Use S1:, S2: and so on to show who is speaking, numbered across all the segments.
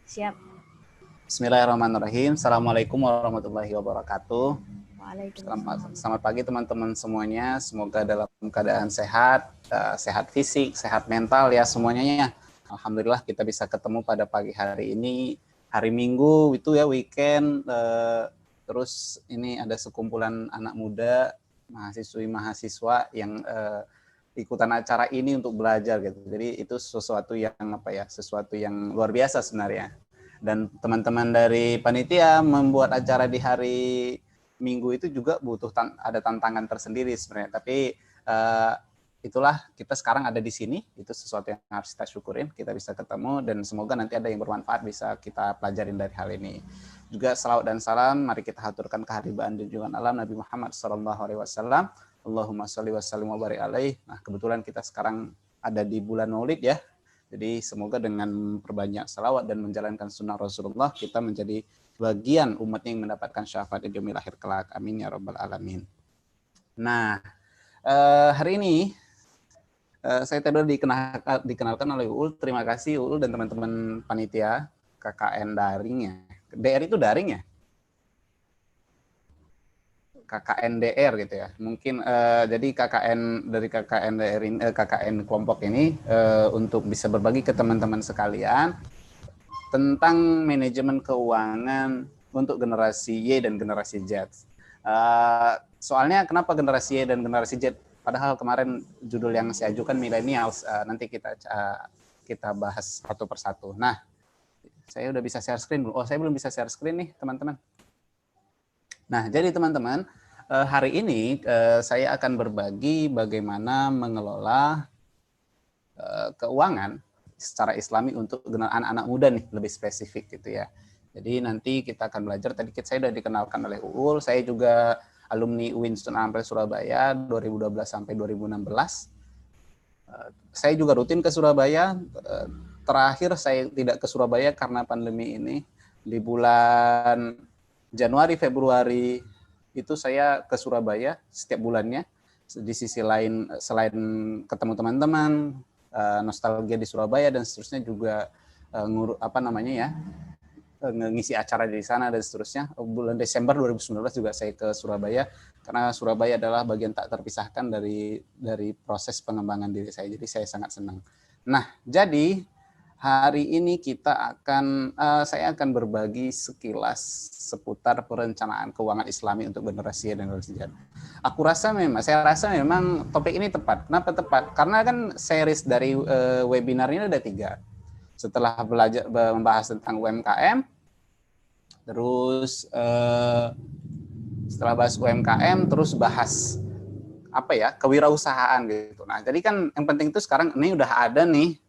S1: Siap.
S2: Bismillahirrahmanirrahim. Assalamualaikum warahmatullahi wabarakatuh.
S1: Waalaikumsalam.
S2: Selamat pagi teman-teman semuanya. Semoga dalam keadaan sehat, sehat fisik, sehat mental ya semuanya ya. Alhamdulillah kita bisa ketemu pada pagi hari ini, hari Minggu itu ya, weekend. Terus ini ada sekumpulan anak muda, mahasiswa yang ikutan acara ini untuk belajar gitu. Jadi itu sesuatu yang sesuatu yang luar biasa sebenarnya. Dan teman-teman dari panitia membuat acara di hari Minggu itu juga butuh ada tantangan tersendiri sebenarnya. Tapi itulah kita sekarang ada di sini, itu sesuatu yang harus kita syukurin, kita bisa ketemu dan semoga nanti ada yang bermanfaat bisa kita pelajarin dari hal ini. Juga salawat dan salam mari kita haturkan keharibaan junjungan alam Nabi Muhammad SAW. Allahumma sholli wa sallim wa barik alaih. Nah, kebetulan kita sekarang ada di bulan Maulid ya. Jadi semoga dengan perbanyak salawat dan menjalankan sunnah Rasulullah kita menjadi bagian umatnya yang mendapatkan syafaat di yaumil akhir kelak. Amin ya rabbal alamin. Nah, hari ini saya tadi dikenalkan oleh Uul. Terima kasih Uul dan teman-teman panitia KKN daring ya. DR itu daring ya? KKNDR gitu ya. Mungkin jadi KKN kelompok ini untuk bisa berbagi ke teman-teman sekalian tentang manajemen keuangan untuk generasi Y dan generasi Z. Soalnya kenapa generasi Y dan generasi Z? Padahal kemarin judul yang saya ajukan millennials, nanti kita bahas satu persatu. Nah, saya udah bisa share screen belum? Oh, saya belum bisa share screen nih, teman-teman. Nah, jadi teman-teman, hari ini saya akan berbagi bagaimana mengelola keuangan secara Islami untuk anak-anak muda nih, lebih spesifik gitu ya. Jadi nanti kita akan belajar, tadi saya sudah dikenalkan oleh Uul, saya juga alumni UIN Sunan Ampel Surabaya 2012 sampai 2016. Saya juga rutin ke Surabaya, terakhir saya tidak ke Surabaya karena pandemi ini, di bulan Januari, Februari itu saya ke Surabaya setiap bulannya. Di sisi lain, selain ketemu teman-teman, nostalgia di Surabaya dan seterusnya juga ngisi acara di sana dan seterusnya. Bulan Desember 2019 juga saya ke Surabaya karena Surabaya adalah bagian tak terpisahkan dari proses pengembangan diri saya. Jadi saya sangat senang. Nah, jadi hari ini saya akan berbagi sekilas seputar perencanaan keuangan Islami untuk generasi Y dan generasi Z. Saya rasa memang topik ini tepat. Kenapa tepat? Karena kan series dari webinar ini ada 3. Setelah membahas tentang UMKM, terus setelah bahas UMKM, terus bahas kewirausahaan gitu. Nah, jadi kan yang penting itu sekarang ini udah ada nih,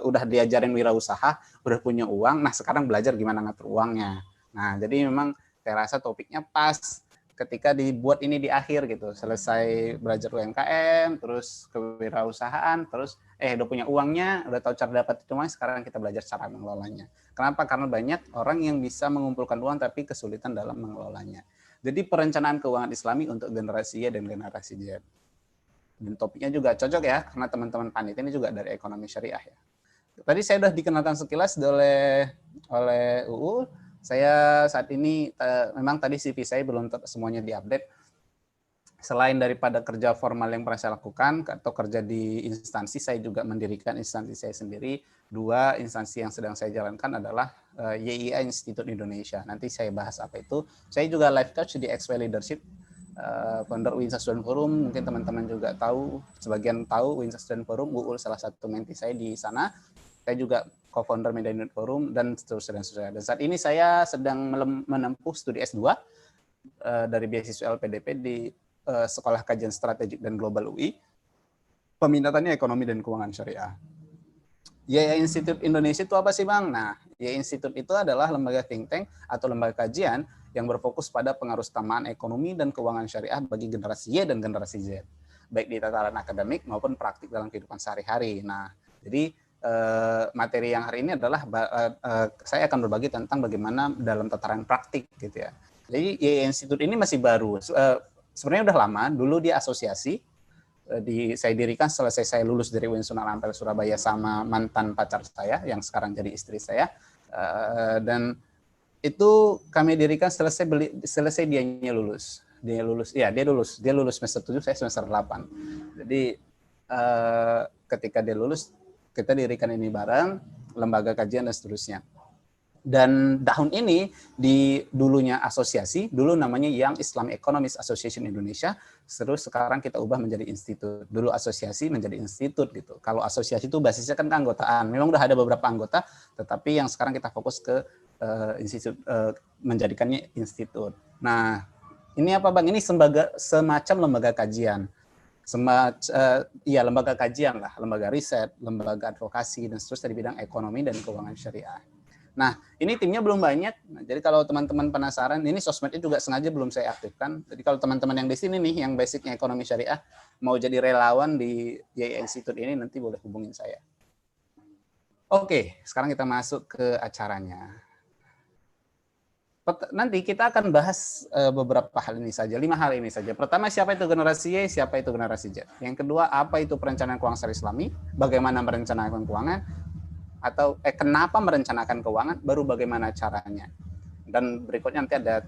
S2: udah diajarin wirausaha, udah punya uang, nah sekarang belajar gimana ngatur uangnya. Nah, jadi memang saya rasa topiknya pas ketika dibuat ini di akhir gitu. Selesai belajar UMKM, terus kewirausahaan, terus udah punya uangnya, udah tahu cara dapat itu, sekarang kita belajar cara mengelolanya. Kenapa? Karena banyak orang yang bisa mengumpulkan uang tapi kesulitan dalam mengelolanya. Jadi perencanaan keuangan Islami untuk generasi Y dan generasi Z. Dan topiknya juga cocok ya, karena teman-teman panitia ini juga dari ekonomi syariah ya. Tadi saya sudah dikenalkan sekilas oleh UU. Saya saat ini memang tadi CV saya belum semuanya diupdate. Selain daripada kerja formal yang pernah saya lakukan atau kerja di instansi, saya juga mendirikan instansi saya sendiri. 2 instansi yang sedang saya jalankan adalah YIA Institute Indonesia. Nanti saya bahas apa itu. Saya juga life coach di XP Leadership, founder Winsa Student Forum. Mungkin teman-teman juga tahu, sebagian tahu Winsa Student Forum. Uul salah satu mentee saya di sana. Saya juga co-founder Media Unit Forum dan seterusnya. Dan saat ini saya sedang menempuh studi S2 dari beasiswa LPDP di Sekolah Kajian Strategik dan Global UI. Peminatannya ekonomi dan keuangan syariah. YIA Institute Indonesia itu apa sih Bang? Nah, YIA Institute itu adalah lembaga think tank atau lembaga kajian yang berfokus pada pengaruh utamaan ekonomi dan keuangan syariah bagi generasi Y dan generasi Z, baik di tataran akademik maupun praktik dalam kehidupan sehari-hari. Nah, jadi materi yang hari ini adalah saya akan berbagi tentang bagaimana dalam tataran praktik gitu ya. Jadi YIA Institute ini masih baru. Sebenarnya udah lama, dulu dia asosiasi. Saya dirikan selesai saya lulus dari UIN Sunan Ampel Surabaya sama mantan pacar saya yang sekarang jadi istri saya. Dan itu kami dirikan selesai dianya lulus. Dia lulus semester 7, saya semester 8. Jadi ketika dia lulus, kita dirikan ini bareng, lembaga kajian dan seterusnya. Dan tahun ini di dulunya asosiasi, dulu namanya Young Islamic Economists Association Indonesia, terus sekarang kita ubah menjadi institut. Dulu asosiasi menjadi institut gitu. Kalau asosiasi itu basisnya kan keanggotaan. Memang udah ada beberapa anggota, tetapi yang sekarang kita fokus ke institut, menjadikannya institut. Nah, ini apa Bang? Ini semacam lembaga kajian. Lembaga kajian lah, lembaga riset, lembaga advokasi, dan seterusnya di bidang ekonomi dan keuangan syariah. Nah, ini timnya belum banyak. Nah, jadi kalau teman-teman penasaran, ini sosmednya juga sengaja belum saya aktifkan. Jadi kalau teman-teman yang di sini nih, yang basicnya ekonomi syariah, mau jadi relawan di YI Institute ini, nanti boleh hubungin saya. Oke, sekarang kita masuk ke acaranya. Nanti kita akan bahas beberapa hal ini saja, 5 hal ini saja. Pertama, siapa itu generasi Y, siapa itu generasi Z. Yang kedua, apa itu perencanaan keuangan syariah Islami, bagaimana merencanakan keuangan, atau kenapa merencanakan keuangan, baru bagaimana caranya. Dan berikutnya nanti ada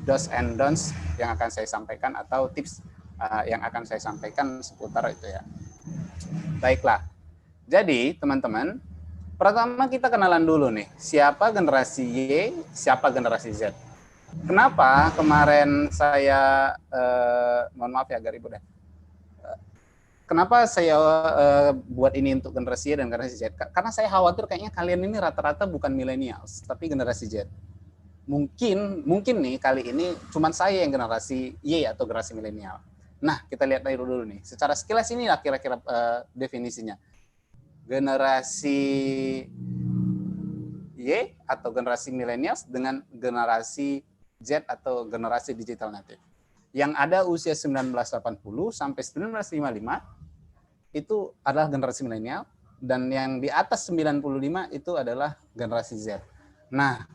S2: do's and don'ts yang akan saya sampaikan, atau tips yang akan saya sampaikan seputar itu ya. Baiklah, jadi teman-teman, pertama kita kenalan dulu nih, siapa generasi Y, siapa generasi Z. Kenapa kemarin saya, mohon maaf ya agak ribut ya, kenapa saya buat ini untuk generasi Y dan generasi Z? Karena saya khawatir kayaknya kalian ini rata-rata bukan millennials, tapi generasi Z. Mungkin nih kali ini cuma saya yang generasi Y atau generasi milenial. Nah, kita lihat dari dulu nih. Secara sekilas ini lah kira-kira definisinya. Generasi Y atau generasi millennials dengan generasi Z atau generasi digital native. Yang ada usia 1980 sampai 1955 itu adalah generasi milenial, dan yang di atas 95 itu adalah generasi Z. Nah,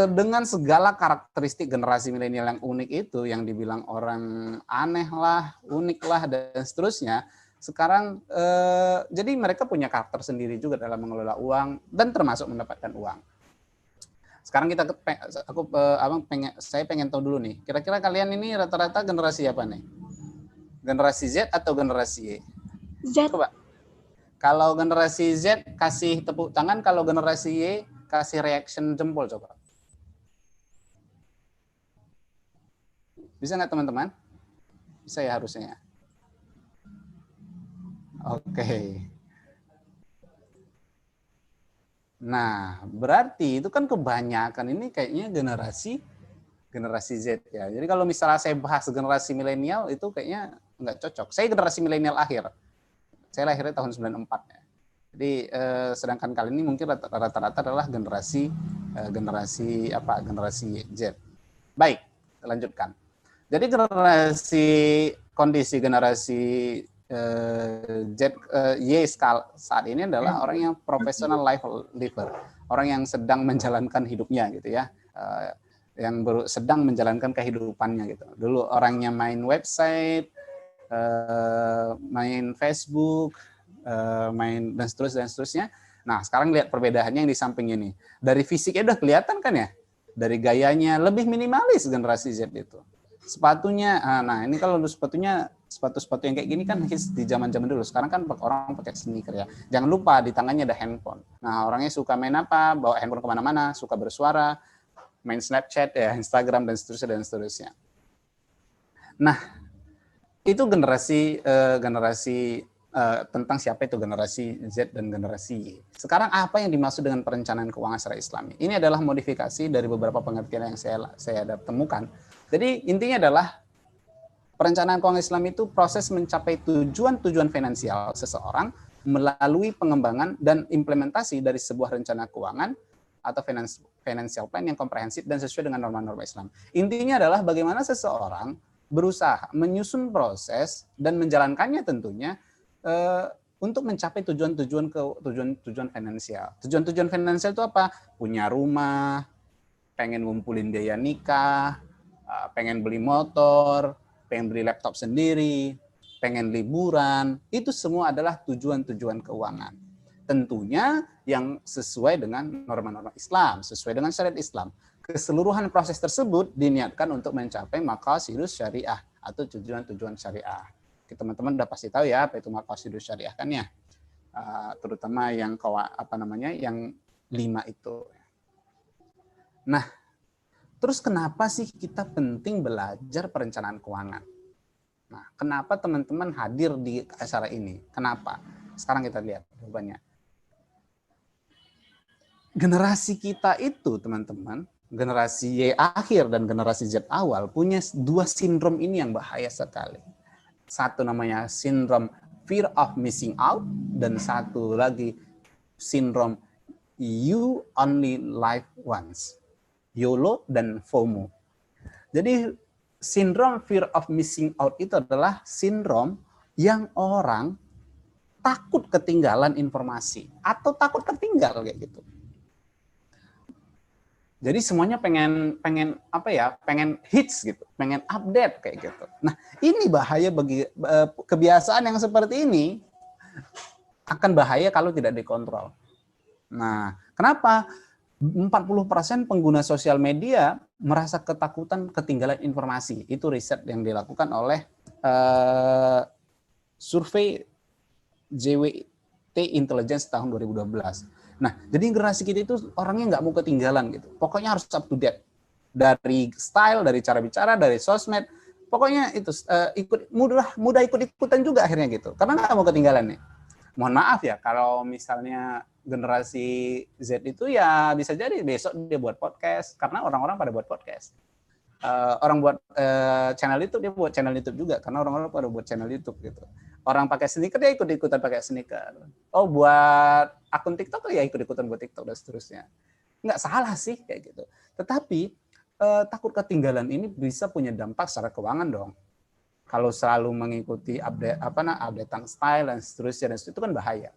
S2: dengan segala karakteristik generasi milenial yang unik itu, yang dibilang orang aneh lah, unik lah, dan seterusnya, sekarang jadi mereka punya karakter sendiri juga dalam mengelola uang dan termasuk mendapatkan uang. Sekarang saya pengen tahu dulu nih, kira-kira kalian ini rata-rata generasi apa nih? Generasi Z atau generasi Y?
S1: Z.
S2: Coba. Kalau generasi Z kasih tepuk tangan, kalau generasi Y kasih reaction jempol coba. Bisa nggak teman-teman? Bisa ya harusnya. Oke. Nah, berarti itu kan kebanyakan ini kayaknya generasi Z ya. Jadi kalau misalnya saya bahas generasi milenial itu kayaknya nggak cocok. Saya generasi milenial akhir. Saya lahirnya tahun 94 ya. Jadi sedangkan kali ini mungkin rata-rata adalah generasi Z. Baik, lanjutkan. Jadi kondisi generasi Y saat ini adalah orang yang professional life liver, orang yang sedang menjalankan hidupnya gitu ya. Yang sedang menjalankan kehidupannya gitu. Dulu orangnya main website, main Facebook, main dan seterusnya. Nah, sekarang lihat perbedaannya yang di samping ini. Dari fisiknya udah kelihatan kan ya? Dari gayanya lebih minimalis generasi Z itu. Sepatunya, nah ini kalau sepatunya, sepatu-sepatu yang kayak gini kan hits di zaman-zaman dulu. Sekarang kan orang pakai sneaker ya. Jangan lupa di tangannya ada handphone. Nah, orangnya suka main apa? Bawa handphone kemana-mana, suka bersuara, main Snapchat, ya, Instagram, dan seterusnya. Nah, itu generasi tentang siapa itu generasi Z dan generasi Y. Sekarang apa yang dimaksud dengan perencanaan keuangan syariah Islami? Ini adalah modifikasi dari beberapa pengertian yang saya temukan. Jadi intinya adalah perencanaan keuangan Islami itu proses mencapai tujuan-tujuan finansial seseorang melalui pengembangan dan implementasi dari sebuah rencana keuangan atau financial plan yang komprehensif dan sesuai dengan norma-norma Islam. Intinya adalah bagaimana seseorang berusaha menyusun proses dan menjalankannya tentunya untuk mencapai tujuan finansial. Tujuan finansial itu apa? Punya rumah, pengen ngumpulin biaya nikah, pengen beli motor, pengen beli laptop sendiri, pengen liburan. Itu semua adalah tujuan-tujuan keuangan. Tentunya yang sesuai dengan norma-norma Islam, sesuai dengan syariat Islam. Keseluruhan proses tersebut diniatkan untuk mencapai maqasidus syariah atau tujuan-tujuan syariah. Teman-teman udah pasti tahu ya apa itu maqasidus syariah kan ya. Terutama yang yang 5 itu. Nah, terus kenapa sih kita penting belajar perencanaan keuangan? Nah, kenapa teman-teman hadir di acara ini? Kenapa? Sekarang kita lihat jawabannya. Generasi kita itu, teman-teman, generasi Y akhir dan generasi Z awal punya 2 sindrom ini yang bahaya sekali. Satu namanya sindrom fear of missing out, dan satu lagi sindrom you only live once, YOLO dan FOMO. Jadi sindrom fear of missing out itu adalah sindrom yang orang takut ketinggalan informasi atau takut tertinggal kayak gitu. Jadi semuanya pengen hits gitu, pengen update kayak gitu. Nah, ini bahaya bagi kebiasaan yang seperti ini, akan bahaya kalau tidak dikontrol. Nah, kenapa 40% pengguna sosial media merasa ketakutan ketinggalan informasi? Itu riset yang dilakukan oleh survei JWT Intelligence tahun 2012. Nah, jadi generasi kita itu orangnya nggak mau ketinggalan gitu. Pokoknya harus up to date. Dari style, dari cara bicara, dari sosmed. Pokoknya itu mudah ikut-ikutan juga akhirnya gitu. Karena nggak mau ketinggalan nih. Mohon maaf ya, kalau misalnya generasi Z itu ya bisa jadi besok dia buat podcast. Karena orang-orang pada buat podcast. Orang buat channel YouTube, dia buat channel YouTube juga. Karena orang-orang pada buat channel YouTube gitu. Orang pakai sneaker, dia ikut-ikutan pakai sneaker. Oh, buat akun TikTok, ya ikut-ikutan buat TikTok dan seterusnya. Nggak salah sih kayak gitu. Tetapi takut ketinggalan ini bisa punya dampak secara keuangan dong. Kalau selalu mengikuti updatean style dan seterusnya, itu kan bahaya.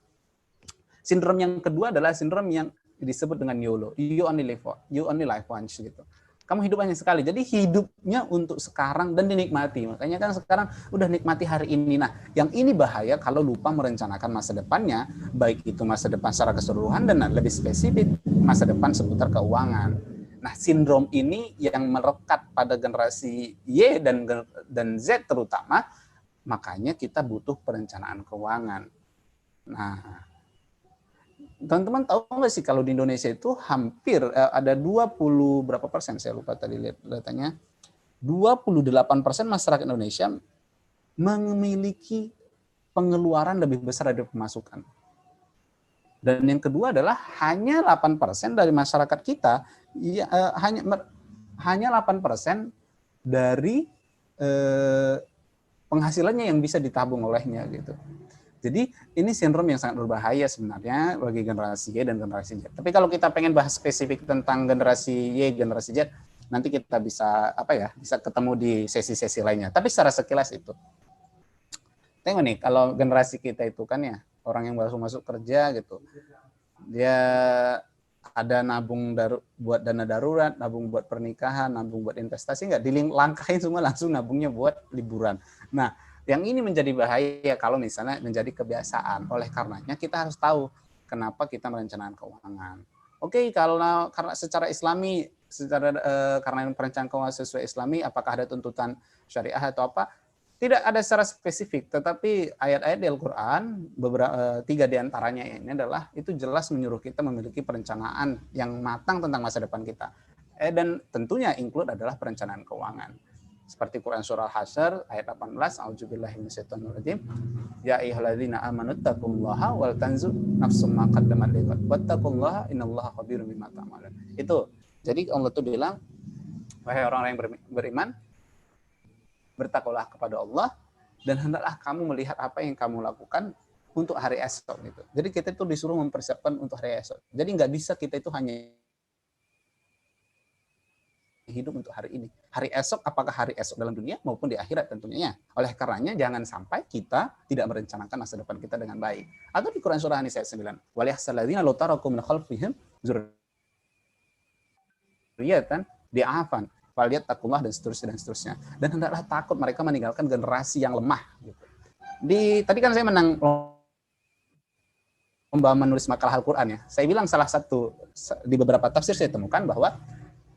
S2: Sindrom yang kedua adalah sindrom yang disebut dengan YOLO, you only live once gitu. Kamu hidup hanya sekali, jadi hidupnya untuk sekarang dan dinikmati. Makanya kan sekarang udah nikmati hari ini. Nah, yang ini bahaya kalau lupa merencanakan masa depannya, baik itu masa depan secara keseluruhan dan lebih spesifik masa depan seputar keuangan. Nah, sindrom ini yang melekat pada generasi Y dan Z terutama, makanya kita butuh perencanaan keuangan. Nah, teman-teman tahu nggak sih kalau di Indonesia itu hampir ada 20 berapa persen, saya lupa tadi lihat datanya, 28% masyarakat Indonesia memiliki pengeluaran lebih besar dari pemasukan. Dan yang kedua adalah hanya 8% dari masyarakat kita, hanya 8% dari penghasilannya yang bisa ditabung olehnya gitu. Jadi ini sindrom yang sangat berbahaya sebenarnya bagi generasi Y dan generasi Z. Tapi kalau kita pengen bahas spesifik tentang generasi Y, generasi Z, nanti kita bisa bisa ketemu di sesi-sesi lainnya. Tapi secara sekilas itu. Tengok nih, kalau generasi kita itu kan ya, orang yang baru masuk kerja gitu. Dia ada nabung buat dana darurat, nabung buat pernikahan, nabung buat investasi, nggak dilangkahin semua langsung nabungnya buat liburan. Nah, yang ini menjadi bahaya kalau misalnya menjadi kebiasaan. Oleh karenanya kita harus tahu kenapa kita merencanakan keuangan. Oke, karena secara Islami, karena perencanaan keuangan sesuai Islami, apakah ada tuntutan syariah atau apa? Tidak ada secara spesifik, tetapi ayat-ayat di Al-Quran, 3 diantaranya ini adalah itu jelas menyuruh kita memiliki perencanaan yang matang tentang masa depan kita. Dan tentunya include adalah perencanaan keuangan. Seperti Quran surah Al-Hasyr ayat 18, A'udzubillahi minasyaitonirrajim. Ya ayyuhalladzina amanu taqullaha wal tanzur nafsum ma qaddamat lighad wattaqullaha innallaha khabirum bima ta'malun. Itu. Jadi Allah tuh bilang, wahai orang-orang yang beriman, bertakwalah kepada Allah dan hendaklah kamu melihat apa yang kamu lakukan untuk hari esok gitu. Jadi kita itu disuruh mempersiapkan untuk hari esok. Jadi nggak bisa kita itu hanya hidup untuk hari ini. Hari esok, apakah hari esok dalam dunia maupun di akhirat tentunya. Oleh karenanya jangan sampai kita tidak merencanakan masa depan kita dengan baik. Atau di Quran surah An-Nisa ayat 9. Waliyahsalladzina law taraku min khalfihim dzurriyyatan di'afan falyattaqullah dan seterusnya. Dan hendaklah takut mereka meninggalkan generasi yang lemah gitu. Tadi kan saya lomba menulis makalah Al-Quran ya, saya bilang salah satu di beberapa tafsir saya temukan bahwa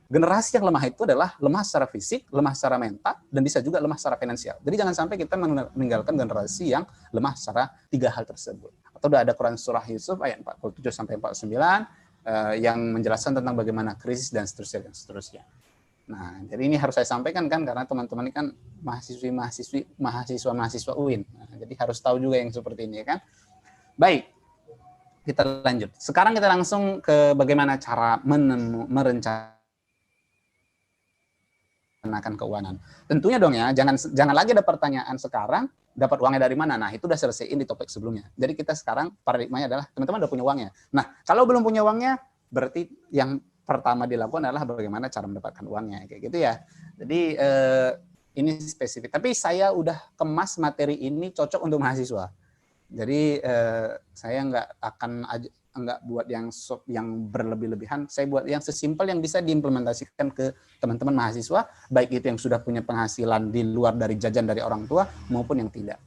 S2: generasi yang lemah itu adalah lemah secara fisik, lemah secara mental, dan bisa juga lemah secara finansial. Jadi jangan sampai kita meninggalkan generasi yang lemah secara 3 hal tersebut. Atau udah ada Quran surah Yusuf ayat 47 sampai 49 yang menjelaskan tentang bagaimana krisis dan seterusnya dan seterusnya. Nah, jadi ini harus saya sampaikan kan karena teman-teman ini kan mahasiswa UIN. Nah, jadi harus tahu juga yang seperti ini kan. Baik. Kita lanjut. Sekarang kita langsung ke bagaimana cara merencanakan keuangan. Tentunya dong ya, jangan lagi ada pertanyaan sekarang dapat uangnya dari mana. Nah, itu udah selesaiin di topik sebelumnya. Jadi kita sekarang paradigmanya adalah teman-teman udah punya uangnya. Nah, kalau belum punya uangnya, berarti yang pertama dilakukan adalah bagaimana cara mendapatkan uangnya kayak gitu ya. Jadi ini spesifik. Tapi saya udah kemas materi ini cocok untuk mahasiswa. Jadi saya nggak buat yang berlebih-lebihan. Saya buat yang sesimpel yang bisa diimplementasikan ke teman-teman mahasiswa, baik itu yang sudah punya penghasilan di luar dari jajan dari orang tua maupun yang tidak.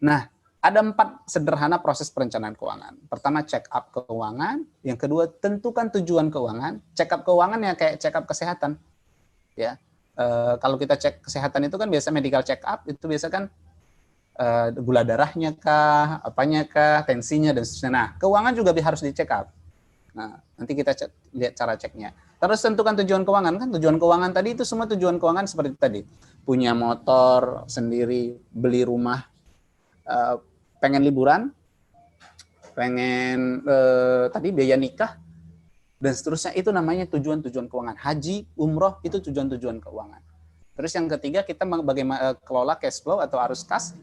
S2: Nah, ada 4 sederhana proses perencanaan keuangan. Pertama, check up keuangan. Yang kedua, tentukan tujuan keuangan. Check up keuangan ya kayak check up kesehatan. Ya, kalau kita cek kesehatan itu kan biasa medical check up itu biasa kan gula darahnya kah, apanya kah, tensinya dan seterusnya. Nah, keuangan juga harus dicek up. Nah, nanti kita lihat cara ceknya. Terus tentukan tujuan keuangan kan. Tujuan keuangan tadi itu semua tujuan keuangan seperti tadi. Punya motor sendiri, beli rumah, pengen liburan, pengen tadi biaya nikah dan seterusnya, itu namanya tujuan-tujuan keuangan. Haji, umroh itu tujuan-tujuan keuangan. Terus yang ketiga, kita bagaimana kelola cash flow atau arus kas.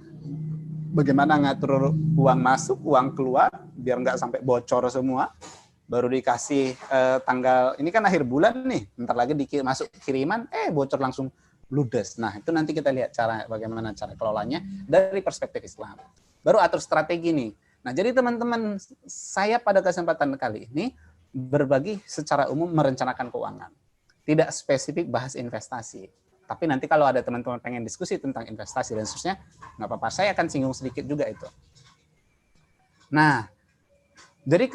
S2: Bagaimana ngatur uang masuk, uang keluar, biar nggak sampai bocor semua. Baru dikasih tanggal, ini kan akhir bulan nih, bentar lagi masuk kiriman, bocor langsung ludes. Nah, itu nanti kita lihat bagaimana cara kelolanya dari perspektif Islam. Baru atur strategi nih. Nah, jadi teman-teman, saya pada kesempatan kali ini berbagi secara umum merencanakan keuangan. Tidak spesifik bahas investasi. Tapi nanti kalau ada teman-teman pengen diskusi tentang investasi dan seterusnya, nggak apa-apa, saya akan singgung sedikit juga itu. Nah, jadi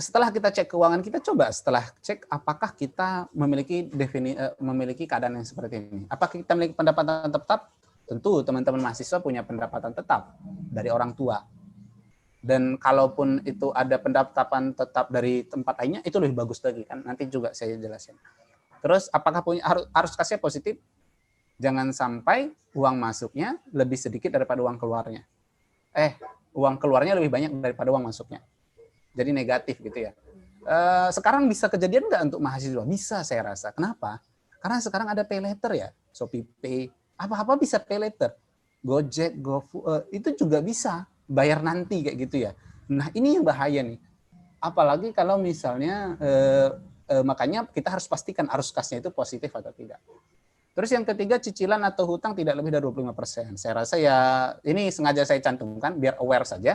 S2: setelah kita cek keuangan, kita coba setelah cek apakah kita memiliki keadaan yang seperti ini. Apakah kita memiliki pendapatan tetap? Tentu teman-teman mahasiswa punya pendapatan tetap dari orang tua. Dan kalaupun itu ada pendapatan tetap dari tempat lainnya, itu lebih bagus lagi kan. Nanti juga saya jelasin. Terus apakah harus kasnya positif? Jangan sampai uang masuknya lebih sedikit daripada uang keluarnya. Uang keluarnya lebih banyak daripada uang masuknya. Jadi negatif gitu ya. Sekarang bisa kejadian nggak untuk mahasiswa? Bisa saya rasa. Kenapa? Karena sekarang ada pay later ya. Shopee Pay. Apa-apa bisa pay later. Gojek, GoFood, itu juga bisa. Bayar nanti kayak gitu ya. Nah ini yang bahaya nih. Apalagi kalau misalnya makanya kita harus pastikan arus kasnya itu positif atau tidak. Terus yang ketiga, cicilan atau hutang tidak lebih dari 25%. Saya rasa ya ini sengaja saya cantumkan biar aware saja.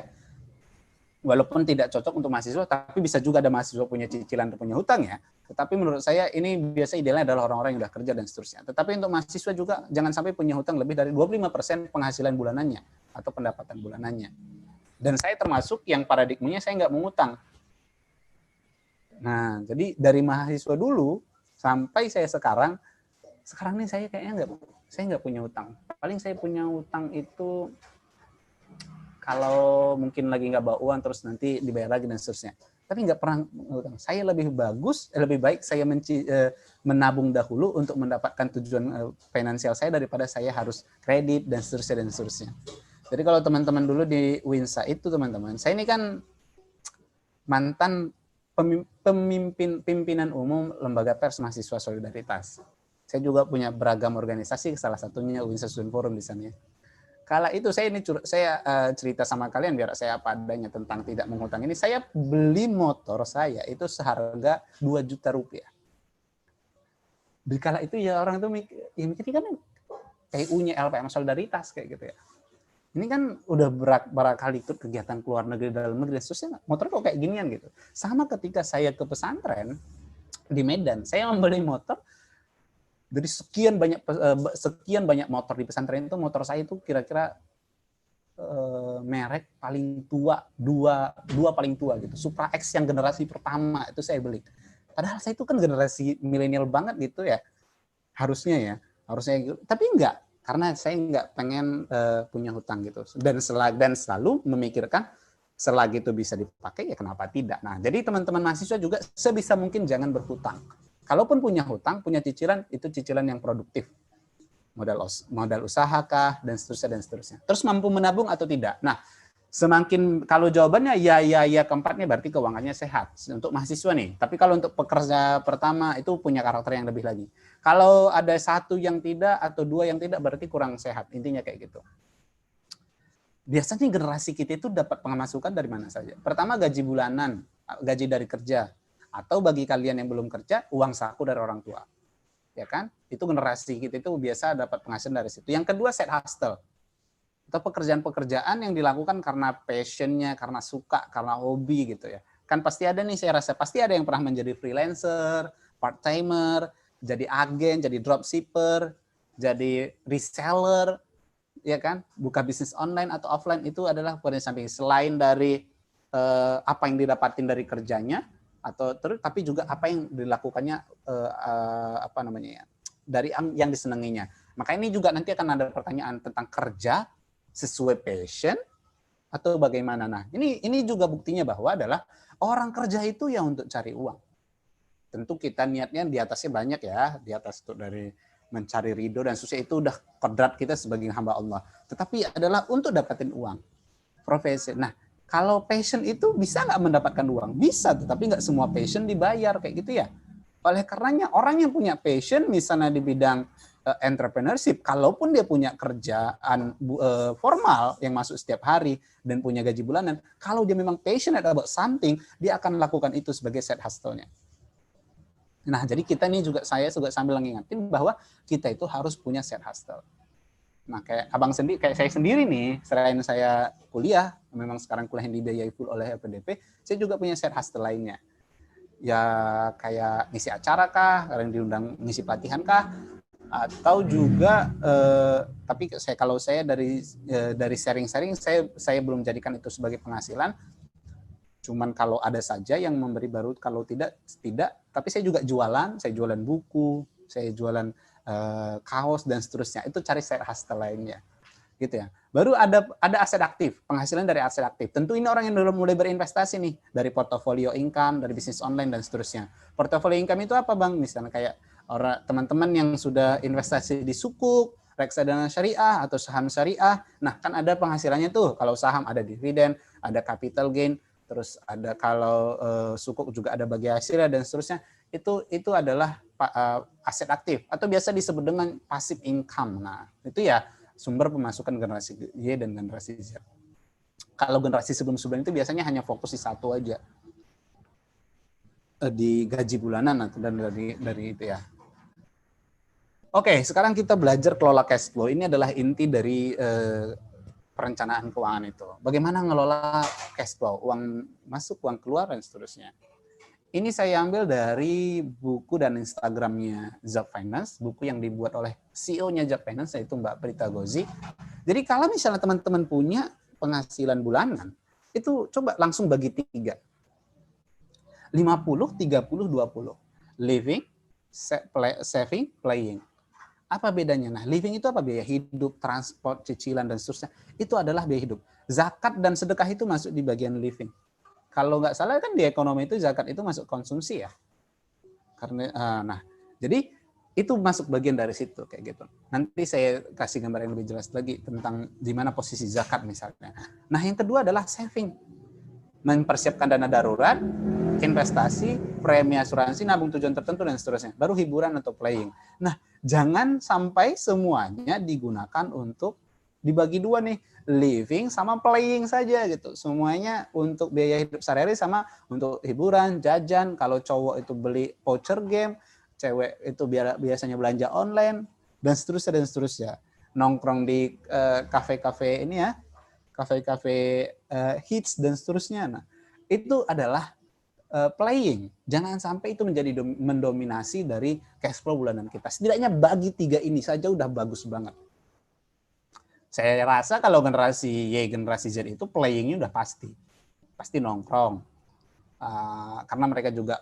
S2: Walaupun tidak cocok untuk mahasiswa, tapi bisa juga ada mahasiswa punya cicilan atau punya hutang ya. Tetapi menurut saya ini biasa idealnya adalah orang-orang yang sudah kerja dan seterusnya. Tetapi untuk mahasiswa juga jangan sampai punya hutang lebih dari 25% penghasilan bulanannya atau pendapatan bulanannya. Dan saya termasuk yang paradigmanya saya nggak mengutang. Nah, jadi dari mahasiswa dulu sampai saya sekarang nih saya kayaknya nggak punya utang. Paling saya punya utang itu kalau mungkin lagi nggak bawa uang terus nanti dibayar lagi dan seterusnya. Tapi nggak pernah utang. Saya lebih baik saya menabung dahulu untuk mendapatkan tujuan finansial saya daripada saya harus kredit dan seterusnya. Jadi kalau teman-teman dulu di Winsa itu teman-teman, saya ini kan mantan pimpinan umum Lembaga Pers Mahasiswa Solidaritas. Saya juga punya beragam organisasi, salah satunya Winsa Student Forum di sana. Kala itu saya cerita sama kalian biar saya apa adanya tentang tidak menghutang ini. Saya beli motor saya itu seharga 2 juta rupiah. Di kala itu ya orang itu mikir kan PU-nya LPM Solidaritas kayak gitu ya. Ini kan udah berkali ikut kegiatan keluar negeri, dalam negeri, terusnya motor kok kayak ginian gitu. Sama ketika saya ke pesantren di Medan, saya membeli motor dari sekian banyak motor di pesantren itu, motor saya itu kira-kira merek paling tua, dua paling tua gitu. Supra X yang generasi pertama itu saya beli. Padahal saya itu kan generasi milenial banget gitu ya. Harusnya gitu. Tapi enggak, karena saya enggak pengen punya hutang gitu. Dan selalu memikirkan selagi itu bisa dipakai ya kenapa tidak. Nah, jadi teman-teman mahasiswa juga sebisa mungkin jangan berhutang. Kalaupun punya hutang, punya cicilan, itu cicilan yang produktif. Modal usaha kah, dan seterusnya. Terus mampu menabung atau tidak? Nah, semakin kalau jawabannya ya keempatnya berarti keuangannya sehat untuk mahasiswa nih. Tapi kalau untuk pekerja pertama itu punya karakter yang lebih lagi. Kalau ada satu yang tidak atau dua yang tidak berarti kurang sehat. Intinya kayak gitu. Biasanya generasi kita itu dapat pemasukan dari mana saja. Pertama gaji bulanan, gaji dari kerja. Atau bagi kalian yang belum kerja, uang saku dari orang tua. Ya kan? Itu generasi kita itu biasa dapat penghasilan dari situ. Yang kedua side hustle. Atau pekerjaan-pekerjaan yang dilakukan karena passionnya, karena suka, karena hobi gitu ya. Kan pasti ada nih, saya rasa pasti ada yang pernah menjadi freelancer, part-timer, jadi agen, jadi dropshipper, jadi reseller, ya kan? Buka bisnis online atau offline itu adalah pekerjaan samping selain dari apa yang didapatin dari kerjanya, atau terus tapi juga apa yang dilakukannya apa namanya ya, dari yang disenanginya. Maka ini juga nanti akan ada pertanyaan tentang kerja sesuai passion atau bagaimana. Nah, ini juga buktinya bahwa adalah orang kerja itu ya untuk cari uang. Tentu kita niatnya di atasnya banyak ya, di atas itu dari mencari ridho dan susah itu udah kodrat kita sebagai hamba Allah. Tetapi adalah untuk dapatin uang. Profesi. Nah, kalau passion itu bisa nggak mendapatkan uang? Bisa, tetapi nggak semua passion dibayar kayak gitu ya. Oleh karenanya orang yang punya passion misalnya di bidang entrepreneurship, kalaupun dia punya kerjaan formal yang masuk setiap hari dan punya gaji bulanan, kalau dia memang passionate about something, dia akan melakukan itu sebagai side hustle-nya. Nah, jadi kita nih juga saya juga sambil ngingetin bahwa kita itu harus punya side hustle. Nah, kayak kayak saya sendiri nih, selain saya kuliah, memang sekarang kuliah yang dibiayai full oleh LPDP, saya juga punya side hustle lainnya. Ya kayak ngisi acara kah, yang diundang ngisi pelatihan kah, atau juga tapi kalau saya dari sharing-sharing saya belum jadikan itu sebagai penghasilan. Cuman kalau ada saja yang memberi baru, kalau tidak, tapi saya juga saya jualan buku, saya jualan kaos dan seterusnya. Itu cari side hustle lainnya. Gitu ya. Baru ada aset aktif, penghasilan dari aset aktif. Tentu ini orang yang belum mulai berinvestasi nih, dari portofolio income, dari bisnis online dan seterusnya. Portofolio income itu apa, Bang? Misalnya kayak teman-teman yang sudah investasi di Sukuk, reksadana syariah atau saham syariah. Nah, kan ada penghasilannya tuh. Kalau saham ada dividen, ada capital gain, terus ada kalau Sukuk juga ada bagi hasil dan seterusnya. Itu adalah aset aktif atau biasa disebut dengan passive income. Nah, itu ya sumber pemasukan generasi Y dan generasi Z. Kalau generasi sebelum-sebelum itu biasanya hanya fokus di satu aja, di gaji bulanan atau dan dari itu ya. Oke, sekarang kita belajar kelola cash flow. Ini adalah inti dari perencanaan keuangan itu. Bagaimana ngelola cash flow, uang masuk, uang keluar, dan seterusnya. Ini saya ambil dari buku dan Instagramnya Zap Finance, buku yang dibuat oleh CEO-nya Zap Finance, yaitu Mbak Prita Gozi. Jadi kalau misalnya teman-teman punya penghasilan bulanan, itu coba langsung bagi 3. 50, 30, 20. Living, saving, playing. Apa bedanya? Nah, living itu apa? Biaya hidup, transport, cicilan, dan seterusnya. Itu adalah biaya hidup. Zakat dan sedekah itu masuk di bagian living. Kalau nggak salah kan di ekonomi itu zakat itu masuk konsumsi ya. Karena nah, jadi itu masuk bagian dari situ kayak gitu. Nanti saya kasih gambar yang lebih jelas lagi tentang di mana posisi zakat misalnya. Nah, yang kedua adalah saving. Mempersiapkan dana darurat, investasi, premi asuransi, nabung tujuan tertentu dan seterusnya. Baru hiburan atau playing. Nah, jangan sampai semuanya digunakan untuk dibagi dua nih, living sama playing saja gitu. Semuanya untuk biaya hidup sehari-hari sama untuk hiburan, jajan. Kalau cowok itu beli voucher game, cewek itu biasanya belanja online dan seterusnya. Nongkrong di kafe-kafe ini ya, kafe-kafe hits dan seterusnya. Nah, itu adalah playing. Jangan sampai itu menjadi mendominasi dari cash flow bulanan kita. Setidaknya bagi 3 ini saja udah bagus banget. Saya rasa kalau generasi Y, generasi Z itu playingnya udah pasti nongkrong, karena mereka juga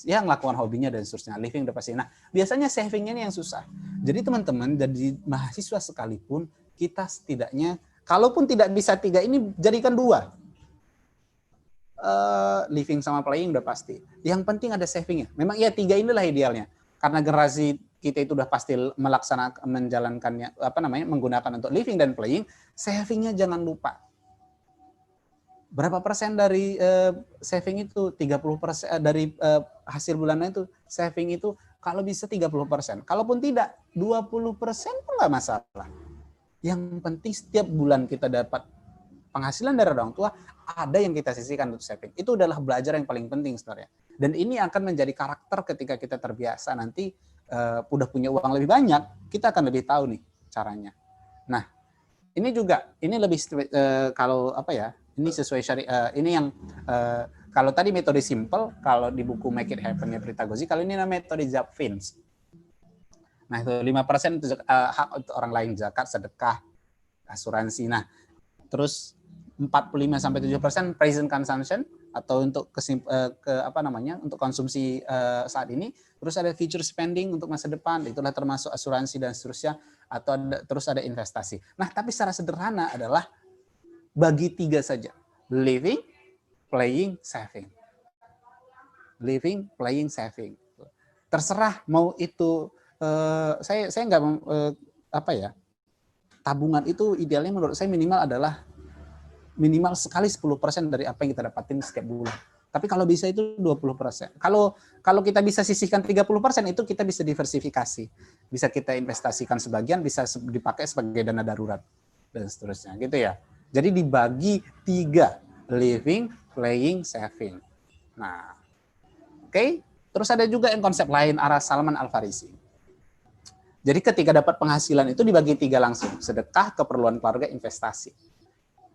S2: ya melakukan hobinya dan seterusnya, living udah pasti. Nah, biasanya savingnya ini yang susah. Jadi teman-teman, jadi mahasiswa sekalipun, kita setidaknya, kalaupun tidak bisa 3 ini, jadikan 2. Living sama playing udah pasti. Yang penting ada savingnya. Memang ya 3 inilah idealnya. Karena generasi kita itu udah pasti melaksanakan, menjalankannya, menggunakan untuk living dan playing, savingnya jangan lupa. Berapa persen dari saving itu? 30% dari hasil bulanan itu, saving itu kalau bisa 30%. Kalaupun tidak, 20% pun nggak masalah. Yang penting setiap bulan kita dapat penghasilan dari orang tua, ada yang kita sisihkan untuk saving. Itu adalah belajar yang paling penting sebenarnya. Dan ini akan menjadi karakter ketika kita terbiasa nanti udah punya uang lebih banyak, kita akan lebih tahu nih caranya. Nah, ini juga, ini lebih kalau ini sesuai syariah, ini yang kalau tadi metode simple, kalau di buku Make It Happen-nya Prita Gozi, kalau ini namanya metode Zapfins. Nah, itu 5% itu hak untuk orang lain, zakat, sedekah, asuransi. Nah, terus 45-7% present consumption atau untuk untuk konsumsi saat ini. Terus ada future spending untuk masa depan, itulah termasuk asuransi dan seterusnya, atau terus ada investasi. Nah, tapi secara sederhana adalah bagi 3 saja. Living, playing, saving. Living, playing, saving. Terserah mau itu saya nggak tabungan itu idealnya menurut saya minimal sekali 10% dari apa yang kita dapatin setiap bulan. Tapi kalau bisa itu 20%. Kalau kita bisa sisihkan 30%, itu kita bisa diversifikasi. Bisa kita investasikan sebagian, bisa dipakai sebagai dana darurat dan seterusnya, gitu ya. Jadi dibagi 3, living, playing, saving. Nah, oke. Terus ada juga yang konsep lain arah Salman Al-Farisi. Jadi ketika dapat penghasilan itu dibagi 3 langsung, sedekah, keperluan keluarga, investasi.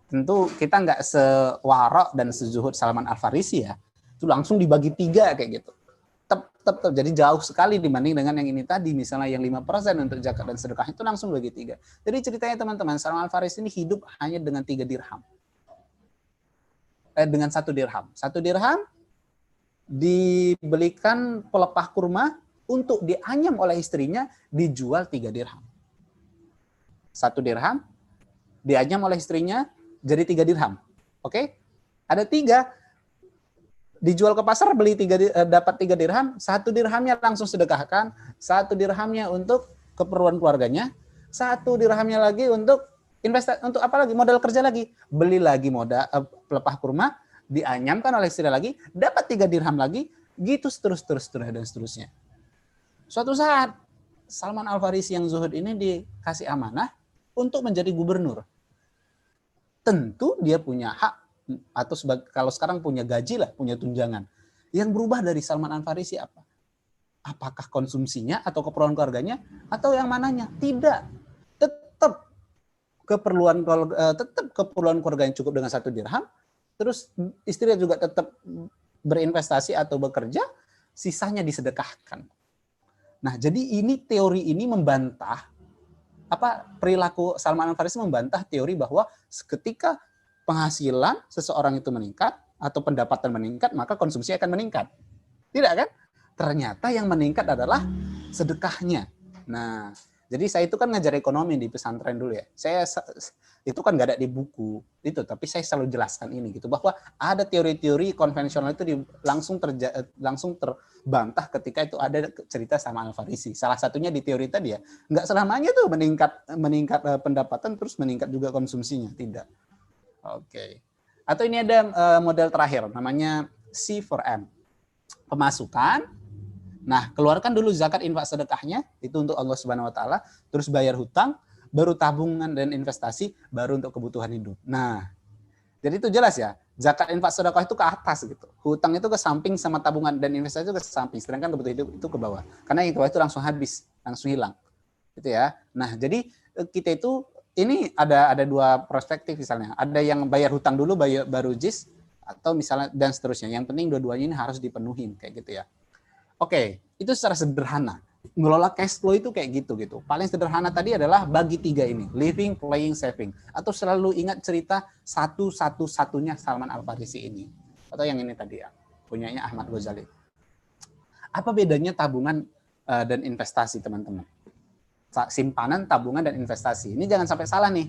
S2: Tentu kita nggak sewarok dan sezuhud Salman Al-Farisi ya, itu langsung dibagi 3 kayak gitu. Tetap. Jadi jauh sekali dibanding dengan yang ini tadi, misalnya yang 5% untuk zakat dan sedekah itu langsung bagi 3. Jadi ceritanya teman-teman, Salman Al-Farisi ini hidup hanya dengan 3 dirham. Dengan 1 dirham. 1 dirham dibelikan pelepah kurma untuk dianyam oleh istrinya, dijual 3 dirham. 1 dirham dianyam oleh istrinya jadi 3 dirham. Oke? Ada 3 dijual ke pasar, beli dapat 3 dirham, 1 dirhamnya langsung sedekahkan, 1 dirhamnya untuk keperluan keluarganya, 1 dirhamnya lagi untuk investasi, untuk apa lagi? Modal kerja lagi. Beli lagi modal pelepah kurma, dianyamkan oleh istri lagi, dapat 3 dirham lagi, gitu dan seterusnya. Suatu saat Salman Al-Farisi yang zuhud ini dikasih amanah untuk menjadi gubernur. Tentu dia punya hak, atau kalau sekarang punya gaji lah, punya tunjangan. Yang berubah dari Salman Al-Farisi apa? Apakah konsumsinya atau keperluan keluarganya atau yang mananya? Tidak. Tetap keperluan keluarga yang cukup dengan 1 dirham, terus istrinya juga tetap berinvestasi atau bekerja, sisanya disedekahkan. Nah, jadi ini teori ini membantah perilaku Salman Al-Farisi, membantah teori bahwa ketika penghasilan seseorang itu meningkat atau pendapatan meningkat, maka konsumsi akan meningkat. Tidak kan? Ternyata yang meningkat adalah sedekahnya. Nah, jadi saya itu kan ngajar ekonomi di pesantren dulu ya. Saya itu kan nggak ada di buku itu, tapi saya selalu jelaskan ini gitu, bahwa ada teori-teori konvensional itu langsung terbantah ketika itu ada cerita sama Al-Farisi. Salah satunya di teori tadi ya, nggak selamanya tuh meningkat pendapatan terus meningkat juga konsumsinya, tidak. Oke. Atau ini ada model terakhir namanya C4M. Pemasukan. Nah, keluarkan dulu zakat, infak, sedekahnya itu untuk Allah Subhanahu wa taala, terus bayar hutang, baru tabungan dan investasi, baru untuk kebutuhan hidup. Nah, jadi itu jelas ya, zakat, infak, sedekah itu ke atas gitu. Hutang itu ke samping sama tabungan dan investasi itu ke samping, sedangkan kebutuhan hidup itu ke bawah. Karena itu langsung habis, langsung hilang. Gitu ya. Nah, jadi kita itu ini ada 2 perspektif misalnya. Ada yang bayar hutang dulu baru jis, atau misalnya dan seterusnya. Yang penting dua-duanya ini harus dipenuhi kayak gitu ya. Oke, itu secara sederhana. ngelola cash flow itu kayak gitu. Paling sederhana tadi adalah bagi 3 ini, living, playing, saving. Atau selalu ingat cerita satu-satunya Salman Al-Farisi ini. Atau yang ini tadi ya, punyanya Ahmad Ghazali. Apa bedanya tabungan dan investasi, teman-teman? Simpanan, tabungan, dan investasi. Ini jangan sampai salah nih.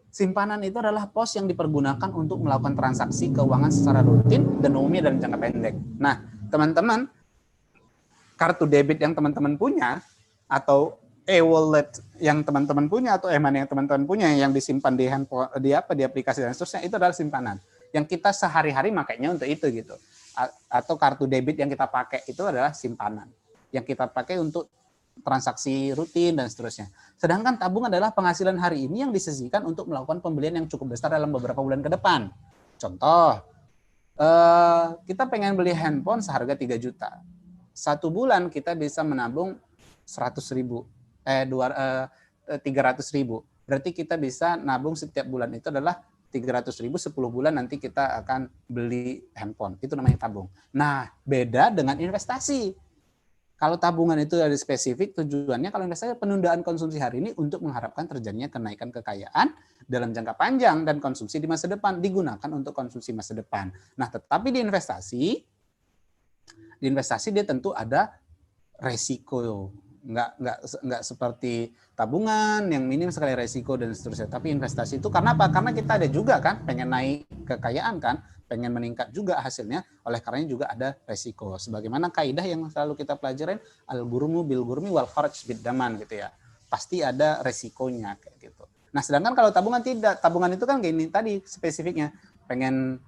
S2: Simpanan itu adalah pos yang dipergunakan untuk melakukan transaksi keuangan secara rutin dan umumnya dalam jangka pendek. Nah, teman-teman, kartu debit yang teman-teman punya atau e-wallet yang teman-teman punya atau e-money yang teman-teman punya yang disimpan di handphone, di aplikasi dan seterusnya, itu adalah simpanan yang kita sehari-hari makainya untuk itu gitu. Atau kartu debit yang kita pakai itu adalah simpanan yang kita pakai untuk transaksi rutin dan seterusnya. Sedangkan tabungan adalah penghasilan hari ini yang disisihkan untuk melakukan pembelian yang cukup besar dalam beberapa bulan ke depan. Contoh, kita pengen beli handphone seharga 3 juta. 1 bulan kita bisa menabung 100.000, 300.000. Berarti kita bisa nabung setiap bulan itu adalah 300.000, 10 bulan nanti kita akan beli handphone. Itu namanya tabung. Nah, beda dengan investasi. Kalau tabungan itu ada spesifik tujuannya, kalau investasi penundaan konsumsi hari ini untuk mengharapkan terjadinya kenaikan kekayaan dalam jangka panjang dan konsumsi di masa depan, digunakan untuk konsumsi masa depan. Nah, tetapi di investasi dia tentu ada resiko, nggak seperti tabungan yang minim sekali resiko dan seterusnya. Tapi investasi itu karena apa? Karena kita ada juga kan pengen naik kekayaan kan, pengen meningkat juga hasilnya, oleh karenanya juga ada resiko. Sebagaimana kaidah yang selalu kita pelajarin, al-gurmu bil gurmi wal kharaj bid daman gitu ya. Pasti ada resikonya kayak gitu. Nah, sedangkan kalau tabungan tidak, tabungan itu kan gini tadi spesifiknya, pengen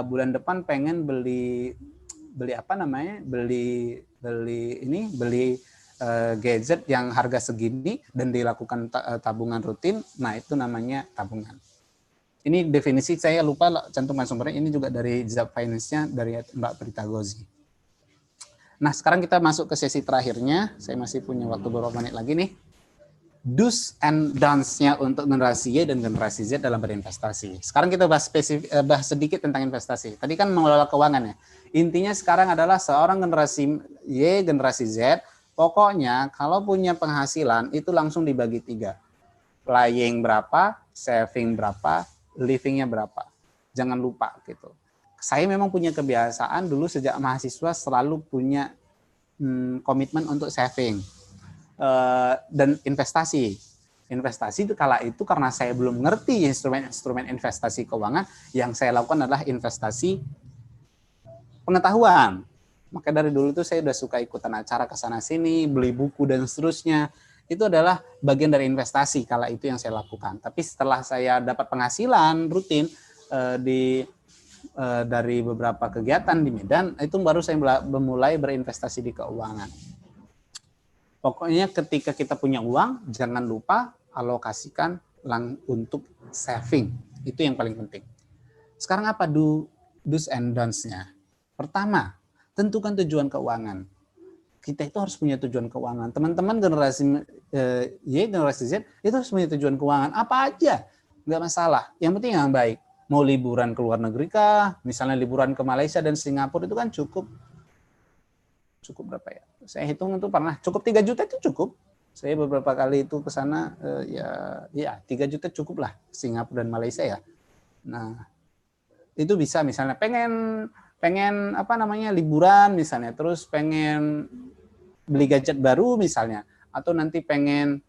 S2: bulan depan pengen beli apa namanya? Beli gadget yang harga segini dan dilakukan tabungan rutin. Nah, itu namanya tabungan. Ini definisi, saya lupa cantumkan sumbernya, ini juga dari Zap Finance-nya dari Mbak Prita Gozi. Nah, sekarang kita masuk ke sesi terakhirnya. Saya masih punya waktu beberapa menit lagi nih. Do's and don'ts-nya untuk generasi Y dan generasi Z dalam berinvestasi. Sekarang kita bahas sedikit tentang investasi. Tadi kan mengelola keuangan ya. Intinya sekarang adalah seorang generasi Y, generasi Z, pokoknya kalau punya penghasilan itu langsung dibagi 3. Playing berapa, saving berapa, livingnya berapa. Jangan lupa gitu. Saya memang punya kebiasaan dulu sejak mahasiswa selalu punya komitmen untuk saving dan investasi. Investasi itu kala itu karena saya belum ngerti instrumen investasi keuangan, yang saya lakukan adalah investasi pengetahuan. Maka dari dulu tuh saya udah suka ikutan acara ke sana sini, beli buku dan seterusnya. Itu adalah bagian dari investasi kala itu yang saya lakukan. Tapi setelah saya dapat penghasilan rutin dari beberapa kegiatan di Medan, itu baru saya mulai berinvestasi di keuangan. Pokoknya ketika kita punya uang, jangan lupa alokasikan untuk saving. Itu yang paling penting. Sekarang apa do's and don'ts-nya? Pertama, tentukan tujuan keuangan. Kita itu harus punya tujuan keuangan. Teman-teman generasi Y, generasi Z, itu harus punya tujuan keuangan. Apa aja, nggak masalah. Yang penting yang baik. Mau liburan ke luar negeri kah? Misalnya liburan ke Malaysia dan Singapura itu kan cukup berapa ya? Saya hitung itu pernah cukup 3 juta itu cukup. Saya beberapa kali itu ke sana ya 3 juta cukup lah Singapura dan Malaysia ya. Nah, itu bisa misalnya pengen apa namanya liburan misalnya, terus pengen beli gadget baru misalnya, atau nanti pengen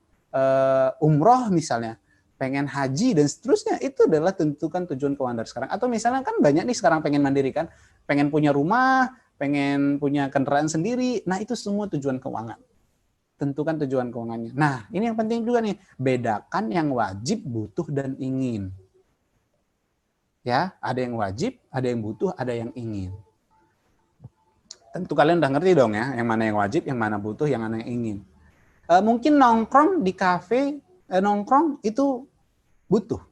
S2: umroh misalnya, pengen haji dan seterusnya, itu adalah tentukan tujuan keuangan dari sekarang. Atau misalnya kan banyak nih sekarang pengen mandiri kan, pengen punya rumah, pengen punya kendaraan sendiri. Nah, itu semua tujuan keuangan. Tentukan tujuan keuangannya. Nah, ini yang penting juga nih, bedakan yang wajib, butuh, dan ingin. Ya, ada yang wajib, ada yang butuh, ada yang ingin. Tentu kalian udah ngerti dong ya, yang mana yang wajib, yang mana butuh, yang mana yang ingin. Mungkin nongkrong di kafe, nongkrong itu butuh.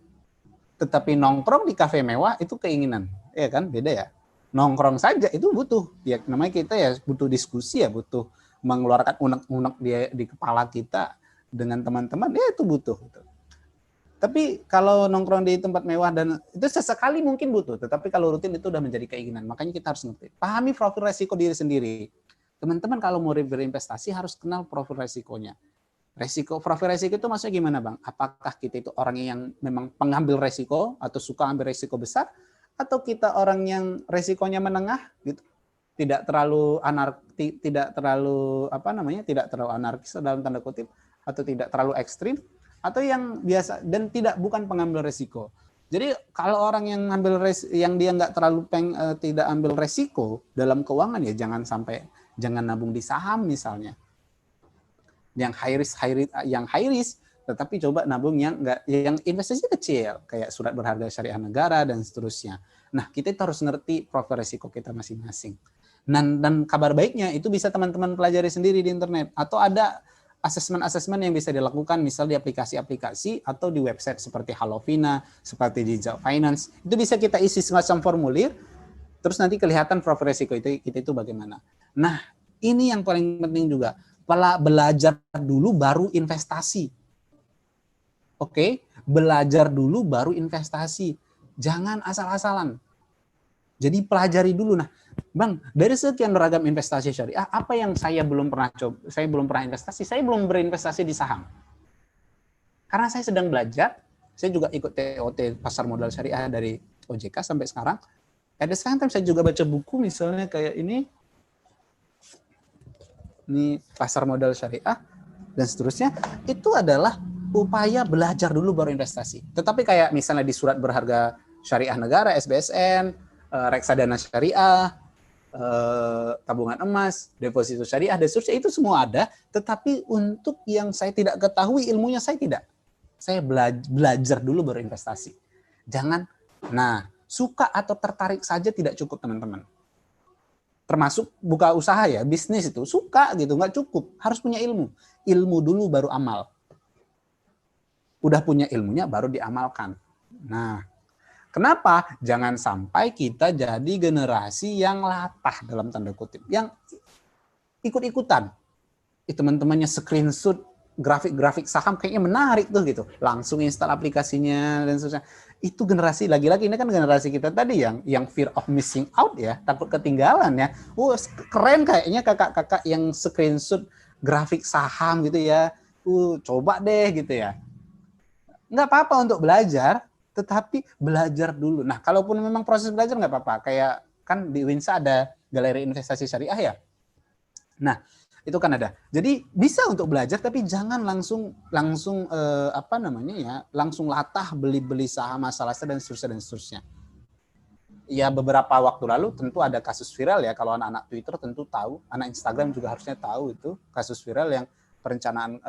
S2: Tetapi nongkrong di kafe mewah itu keinginan. Ya kan, beda ya. Nongkrong saja itu butuh. Ya namanya kita ya butuh diskusi ya, butuh mengeluarkan unek-unek di kepala kita dengan teman-teman, ya itu butuh. Tapi kalau nongkrong di tempat mewah dan itu sesekali mungkin butuh, tetapi kalau rutin itu udah menjadi keinginan. Makanya kita harus ngerti. Pahami profil resiko diri sendiri. Teman-teman kalau mau berinvestasi harus kenal profil resikonya. Profil resiko itu maksudnya gimana, Bang? Apakah kita itu orang yang memang pengambil resiko atau suka ambil resiko besar, atau kita orang yang resikonya menengah gitu? Tidak terlalu tidak terlalu tidak terlalu anarkis dalam tanda kutip, atau tidak terlalu ekstrim, atau yang biasa dan bukan pengambil resiko. Jadi kalau orang yang yang dia nggak terlalu tidak ambil resiko dalam keuangan, ya jangan nabung di saham misalnya. Yang high risk, tetapi coba nabung yang investasi kecil kayak surat berharga syariah negara dan seterusnya. Nah, kita itu harus ngerti profil resiko kita masing-masing. Dan kabar baiknya itu bisa teman-teman pelajari sendiri di internet, atau ada asesmen yang bisa dilakukan misal di aplikasi-aplikasi atau di website seperti Halovina, seperti Digital Finance. Itu bisa kita isi semacam formulir, terus nanti kelihatan profil resiko kita itu bagaimana. Nah, ini yang paling penting juga. Belajar dulu baru investasi. Oke, belajar dulu baru investasi. Jangan asal-asalan. Jadi pelajari dulu. Nah, Bang, dari sekian beragam investasi syariah, apa yang saya belum pernah coba? Saya belum pernah investasi. Saya belum berinvestasi di saham. Karena saya sedang belajar. Saya juga ikut TOT pasar modal syariah dari OJK sampai sekarang. At the same time saya juga baca buku misalnya kayak ini pasar modal syariah dan seterusnya. Itu adalah upaya belajar dulu baru investasi. Tetapi kayak misalnya di surat berharga syariah negara, SBSN, reksadana syariah, tabungan emas, deposito syariah, dan seterusnya, itu semua ada. Tetapi untuk yang saya tidak ketahui ilmunya, saya tidak. Saya belajar dulu baru investasi. Jangan, suka atau tertarik saja tidak cukup, teman-teman. Termasuk buka usaha ya, bisnis itu suka gitu, nggak cukup, harus punya ilmu. Ilmu dulu baru amal. Udah punya ilmunya baru diamalkan. Nah, kenapa? Jangan sampai kita jadi generasi yang latah dalam tanda kutip, yang ikut-ikutan. Teman-temannya screenshot grafik-grafik saham kayaknya menarik tuh gitu, langsung install aplikasinya dan seterusnya. Itu generasi, lagi-lagi ini kan generasi kita tadi yang fear of missing out ya, takut ketinggalan ya. Keren kayaknya kakak-kakak yang screenshot grafik saham gitu ya. Coba deh gitu ya. Nggak apa-apa untuk belajar, tetapi belajar dulu. Nah, kalaupun memang proses belajar nggak apa-apa. Kayak kan di Winsa ada galeri investasi syariah ya. Nah, itu kan ada. Jadi bisa untuk belajar, tapi jangan langsung langsung latah beli saham asal-asal dan seterusnya. Ya, beberapa waktu lalu tentu ada kasus viral ya. Kalau anak-anak Twitter tentu tahu, anak Instagram juga harusnya tahu itu kasus viral yang perencanaan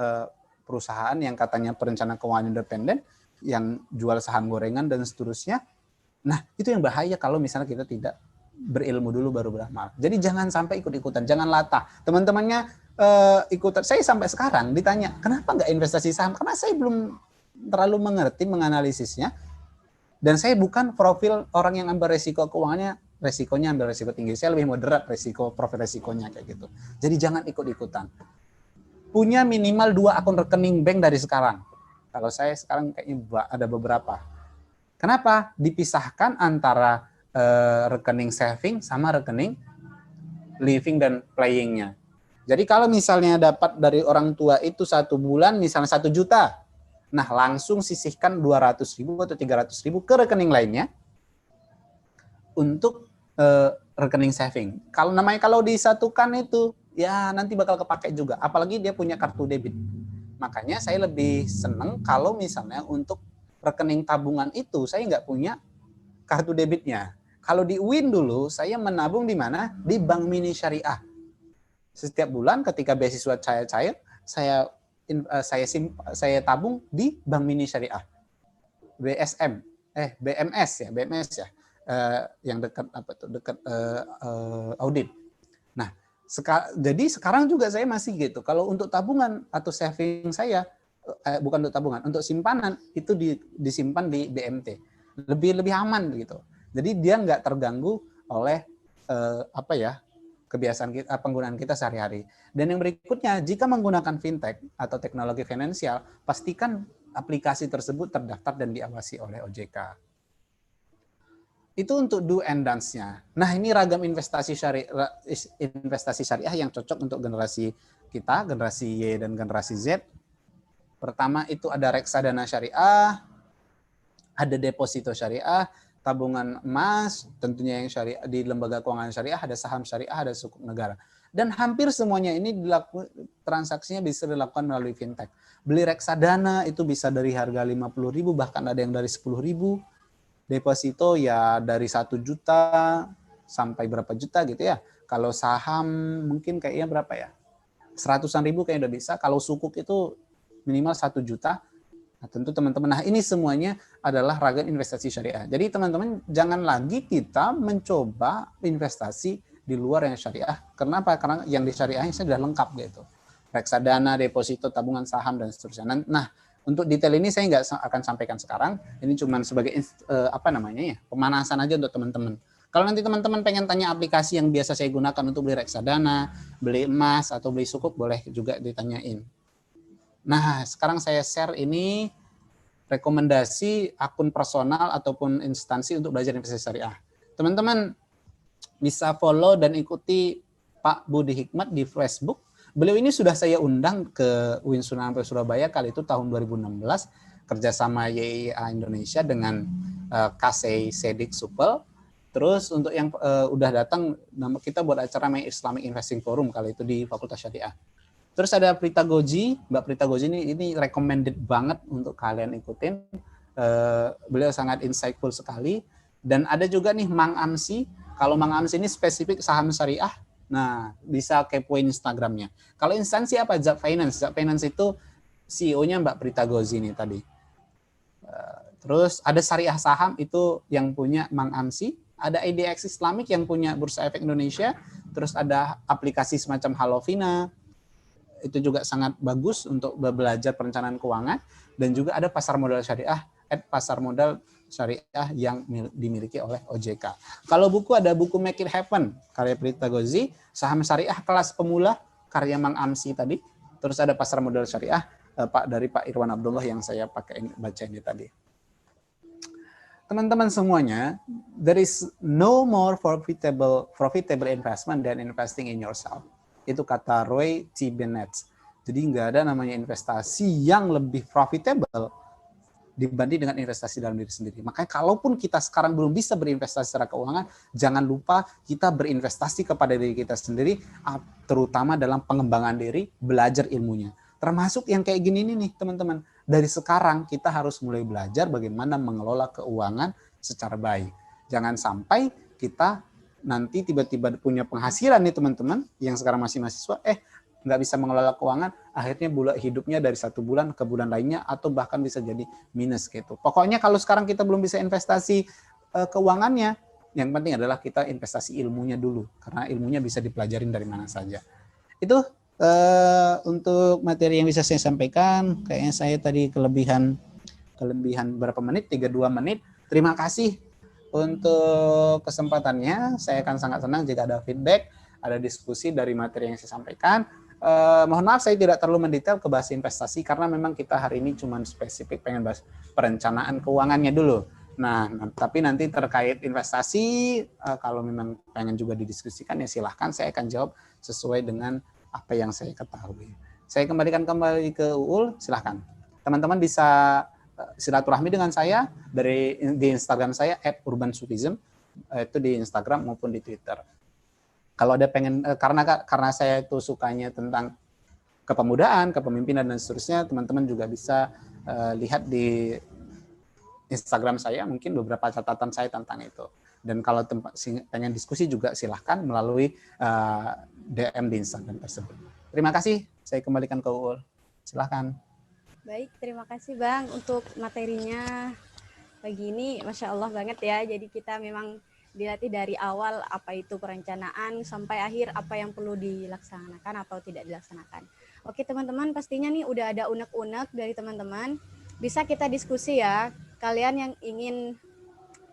S2: perusahaan yang katanya perencana keuangan independen yang jual saham gorengan dan seterusnya. Nah, itu yang bahaya kalau misalnya kita tidak berilmu dulu baru beramal. Jadi jangan sampai ikut-ikutan, jangan latah. Teman-temannya ikutan. Saya sampai sekarang ditanya, kenapa nggak investasi saham? Karena saya belum terlalu mengerti menganalisisnya. Dan saya bukan profil orang yang ambil resiko keuangannya, resikonya ambil resiko tinggi. Saya lebih moderat profil resikonya kayak gitu. Jadi jangan ikut-ikutan. Punya minimal 2 akun rekening bank dari sekarang. Kalau saya sekarang kayaknya ada beberapa. Kenapa? Dipisahkan antara rekening saving sama rekening living dan playing-nya. Jadi kalau misalnya dapat dari orang tua itu 1 bulan misalnya 1 juta, nah langsung sisihkan 200.000 atau 300.000 ke rekening lainnya untuk rekening saving. Kalau disatukan itu ya nanti bakal kepake juga. Apalagi dia punya kartu debit. Makanya saya lebih seneng kalau misalnya untuk rekening tabungan itu saya nggak punya kartu debitnya. Kalau di UIN dulu, saya menabung di mana? Di Bank Mini Syariah. Setiap bulan ketika beasiswa cair, saya tabung di Bank Mini Syariah. BMS ya. Yang dekat audit. Nah, jadi sekarang juga saya masih gitu. Kalau untuk tabungan atau saving saya, bukan untuk tabungan, untuk simpanan itu disimpan di BMT. Lebih aman gitu. Jadi dia nggak terganggu oleh kebiasaan kita, penggunaan kita sehari-hari. Dan yang berikutnya, jika menggunakan fintech atau teknologi finansial, pastikan aplikasi tersebut terdaftar dan diawasi oleh OJK. Itu untuk do and dance-nya. Nah, ini ragam investasi syariah yang cocok untuk generasi kita, generasi Y dan generasi Z. Pertama itu ada reksadana syariah, ada deposito syariah, tabungan emas, tentunya yang syariah di lembaga keuangan syariah, ada saham syariah, ada sukuk negara. Dan hampir semuanya ini transaksinya bisa dilakukan melalui fintech. Beli reksadana itu bisa dari harga 50.000, bahkan ada yang dari 10.000. Deposito ya dari 1 juta sampai berapa juta gitu ya. Kalau saham mungkin kayaknya berapa ya? 100.000 kayaknya udah bisa. Kalau sukuk itu minimal 1 juta. Nah, tentu teman-teman, nah ini semuanya adalah ragam investasi syariah. Jadi teman-teman jangan lagi kita mencoba investasi di luar yang syariah. Kenapa? Karena yang di syariahnya sudah lengkap gitu. Reksadana, deposito, tabungan saham dan seterusnya. Nah, untuk detail ini saya nggak akan sampaikan sekarang. Ini cuma sebagai pemanasan aja untuk teman-teman. Kalau nanti teman-teman pengen tanya aplikasi yang biasa saya gunakan untuk beli reksadana, beli emas atau beli sukuk, boleh juga ditanyain. Nah, sekarang saya share ini rekomendasi akun personal ataupun instansi untuk belajar investasi syariah. Teman-teman bisa follow dan ikuti Pak Budi Hikmat di Facebook. Beliau ini sudah saya undang ke UIN Sunan Ampel Surabaya kali itu tahun 2016 kerjasama YIA Indonesia dengan KSEI Sedik Supel. Terus untuk yang udah datang, kita buat acara Islamic Investing Forum kali itu di Fakultas Syariah. Terus ada Prita Goji, Mbak Prita Goji ini recommended banget untuk kalian ikutin. Beliau sangat insightful sekali. Dan ada juga nih Mang Amsi. Kalau Mang Amsi ini spesifik saham syariah. Nah, bisa kepoin Instagramnya. Kalau instansi apa? Zap Finance. Zap Finance itu CEO-nya Mbak Prita Gozi nih tadi. Terus ada syariah saham itu yang punya Mang Amsi. Ada IDX Islamic yang punya Bursa Efek Indonesia. Terus ada aplikasi semacam Halovina. Itu juga sangat bagus untuk belajar perencanaan keuangan. Dan juga ada pasar modal syariah, pasar modal syariah yang dimiliki oleh OJK. Kalau buku ada buku Make It Happen karya Prita Gozi, saham syariah kelas pemula karya Mang Amsi tadi, terus ada pasar modal syariah dari Pak Irwan Abdullah yang saya pakai baca ini tadi. Teman-teman semuanya, there is no more profitable investment than investing in yourself. Itu kata Roy T. Bennett. Jadi nggak ada namanya investasi yang lebih profitable dibanding dengan investasi dalam diri sendiri. Makanya kalaupun kita sekarang belum bisa berinvestasi secara keuangan, jangan lupa kita berinvestasi kepada diri kita sendiri, terutama dalam pengembangan diri, belajar ilmunya. Termasuk yang kayak gini nih teman-teman. Dari sekarang kita harus mulai belajar bagaimana mengelola keuangan secara baik. Jangan sampai kita nanti tiba-tiba punya penghasilan nih teman-teman, yang sekarang masih mahasiswa, nggak bisa mengelola keuangan, akhirnya hidupnya dari 1 bulan ke bulan lainnya, atau bahkan bisa jadi minus gitu. Pokoknya kalau sekarang kita belum bisa investasi keuangannya, yang penting adalah kita investasi ilmunya dulu, karena ilmunya bisa dipelajarin dari mana saja. Itu untuk materi yang bisa saya sampaikan. Kayaknya saya tadi kelebihan berapa menit, 32 menit. Terima kasih untuk kesempatannya. Saya akan sangat senang jika ada feedback, ada diskusi dari materi yang saya sampaikan. Mohon maaf saya tidak terlalu mendetail ke bahas investasi karena memang kita hari ini cuma spesifik pengen bahas perencanaan keuangannya dulu. Nah, tapi nanti terkait investasi kalau memang pengen juga didiskusikan ya silahkan, saya akan jawab sesuai dengan apa yang saya ketahui. Saya kembalikan kembali ke Uul, silahkan. Teman-teman bisa silaturahmi dengan saya di Instagram saya @urbansufism, itu di Instagram maupun di Twitter. Kalau ada pengen karena saya itu sukanya tentang kepemudaan, kepemimpinan dan seterusnya, teman-teman juga bisa lihat di Instagram saya mungkin beberapa catatan saya tentang itu. Dan kalau pengen diskusi juga silahkan melalui DM di Instagram tersebut. Terima kasih, saya kembalikan ke Uul. Silahkan.
S1: Baik, terima kasih Bang untuk materinya pagi ini, Masya Allah banget ya. Jadi kita memang dilatih dari awal apa itu perencanaan sampai akhir apa yang perlu dilaksanakan atau tidak dilaksanakan. Oke teman-teman, pastinya nih udah ada unek-unek dari teman-teman. Bisa kita diskusi ya. Kalian yang ingin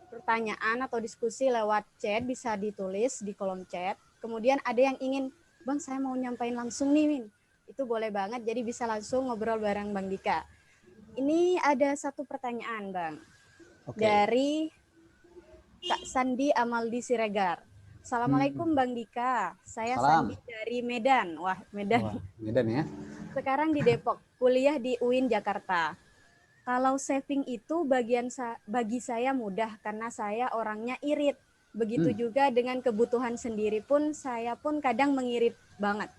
S1: pertanyaan atau diskusi lewat chat bisa ditulis di kolom chat. Kemudian ada yang ingin, Bang saya mau nyampain langsung nih Min. Itu boleh banget, jadi bisa langsung ngobrol bareng Bang Dika. Ini ada satu pertanyaan Bang. Okay. Dari Kak Sandi Amaldi Siregar. Assalamualaikum Bang Dika, saya
S2: Salam.
S1: Sandi dari Medan. Wah, Medan.
S2: Wah, Medan ya.
S1: Sekarang di Depok, kuliah di UIN Jakarta. Kalau saving itu bagi saya mudah karena saya orangnya irit. Begitu
S2: Hmm.
S1: juga dengan kebutuhan sendiri pun saya pun kadang mengirit banget.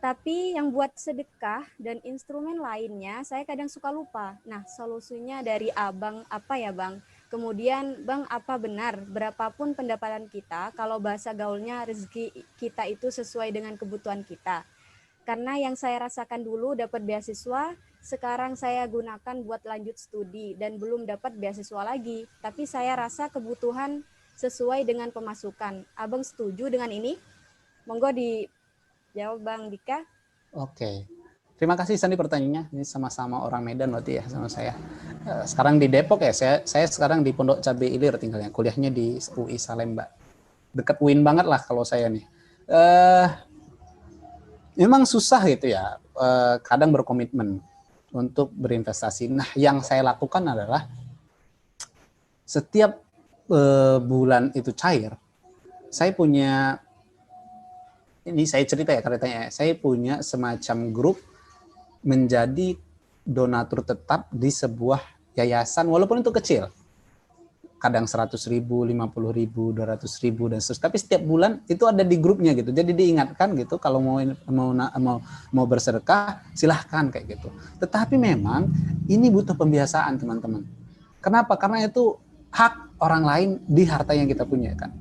S1: Tapi yang buat sedekah dan instrumen lainnya saya kadang suka lupa. Nah, solusinya dari Abang apa ya, Bang? Kemudian, Bang, apa benar berapapun pendapatan kita, kalau bahasa gaulnya rezeki kita itu sesuai dengan kebutuhan kita? Karena yang saya rasakan dulu dapat beasiswa, sekarang saya gunakan buat lanjut studi dan belum dapat beasiswa lagi. Tapi saya rasa kebutuhan sesuai dengan pemasukan. Abang setuju dengan ini? Monggo dijawab Bang Dika.
S2: Oke. Terima kasih Sandi pertanyaannya. Ini sama-sama orang Medan berarti ya sama saya. Sekarang di Depok ya. Saya sekarang di Pondok Cabe Ilir tinggalnya. Kuliahnya di UI Salemba. Dekat UIN banget lah kalau saya nih. Memang susah gitu ya. Kadang berkomitmen untuk berinvestasi. Nah, yang saya lakukan adalah setiap bulan itu cair, saya punya, ini saya cerita ya ceritanya, saya punya semacam grup menjadi donatur tetap di sebuah yayasan, walaupun itu kecil, kadang 100.000, 50.000, 200.000 dan seterusnya. Tapi setiap bulan itu ada di grupnya gitu. Jadi diingatkan gitu kalau mau bersedekah silahkan kayak gitu. Tetapi memang ini butuh pembiasaan teman-teman. Kenapa? Karena itu hak orang lain di harta yang kita punya kan.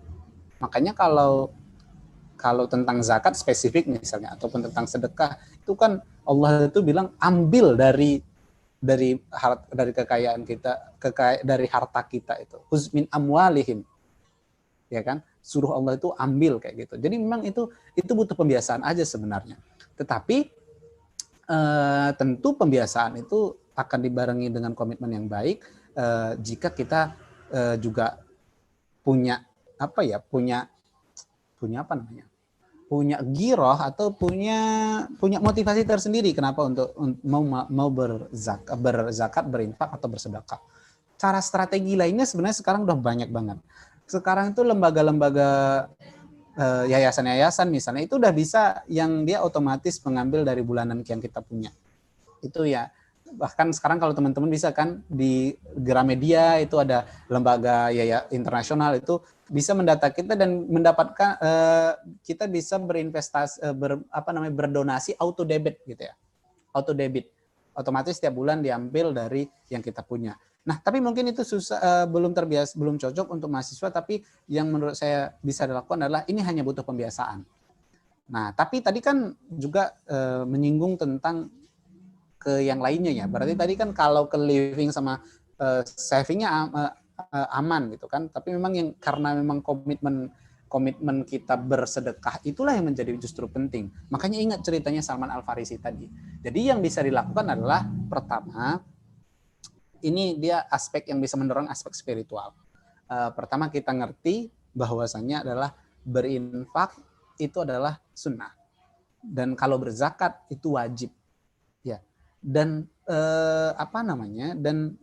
S2: Makanya kalau tentang zakat spesifik misalnya ataupun tentang sedekah itu kan Allah itu bilang ambil dari kekayaan kita, dari harta kita itu. Huzmin amwalihim. Ya kan? Suruh Allah itu ambil kayak gitu. Jadi memang itu butuh pembiasaan aja sebenarnya. Tetapi tentu pembiasaan itu akan dibarengi dengan komitmen yang baik jika kita juga punya punya giroh atau punya motivasi tersendiri kenapa untuk mau berzakat, berinfak atau bersedekah. Cara strategi lainnya sebenarnya sekarang udah banyak banget. Sekarang itu lembaga-lembaga yayasan-yayasan misalnya itu udah bisa yang dia otomatis mengambil dari bulanan yang kita punya. Itu ya, bahkan sekarang kalau teman-teman bisa kan di Gramedia itu ada lembaga internasional itu bisa mendata kita dan mendapatkan kita bisa berinvestasi berdonasi auto debit gitu ya. Auto debit. Otomatis setiap bulan diambil dari yang kita punya. Nah, tapi mungkin itu susah, belum terbiasa, belum cocok untuk mahasiswa, tapi yang menurut saya bisa dilakukan adalah ini hanya butuh pembiasaan. Nah, tapi tadi kan juga menyinggung tentang ke yang lainnya ya. Berarti tadi kan kalau ke living sama savingnya aman gitu kan. Tapi memang yang karena memang komitmen kita bersedekah itulah yang menjadi justru penting. Makanya ingat ceritanya Salman Al Farisi tadi. Jadi yang bisa dilakukan adalah pertama, ini dia aspek yang bisa mendorong aspek spiritual. Pertama kita ngerti bahwasannya adalah berinfak itu adalah sunnah. Dan kalau berzakat itu wajib. Ya. Dan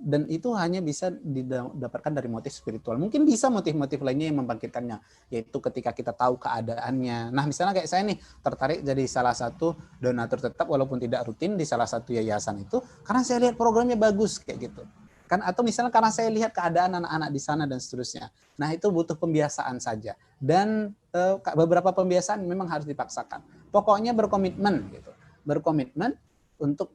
S2: dan itu hanya bisa didapatkan dari motif spiritual. Mungkin bisa motif-motif lainnya yang membangkitkannya, yaitu ketika kita tahu keadaannya. Nah, misalnya kayak saya nih tertarik jadi salah satu donatur tetap walaupun tidak rutin di salah satu yayasan itu karena saya lihat programnya bagus kayak gitu. Kan, atau misalnya karena saya lihat keadaan anak-anak di sana dan seterusnya. Nah, itu butuh pembiasaan saja. Dan beberapa pembiasaan memang harus dipaksakan. Pokoknya berkomitmen gitu. Berkomitmen untuk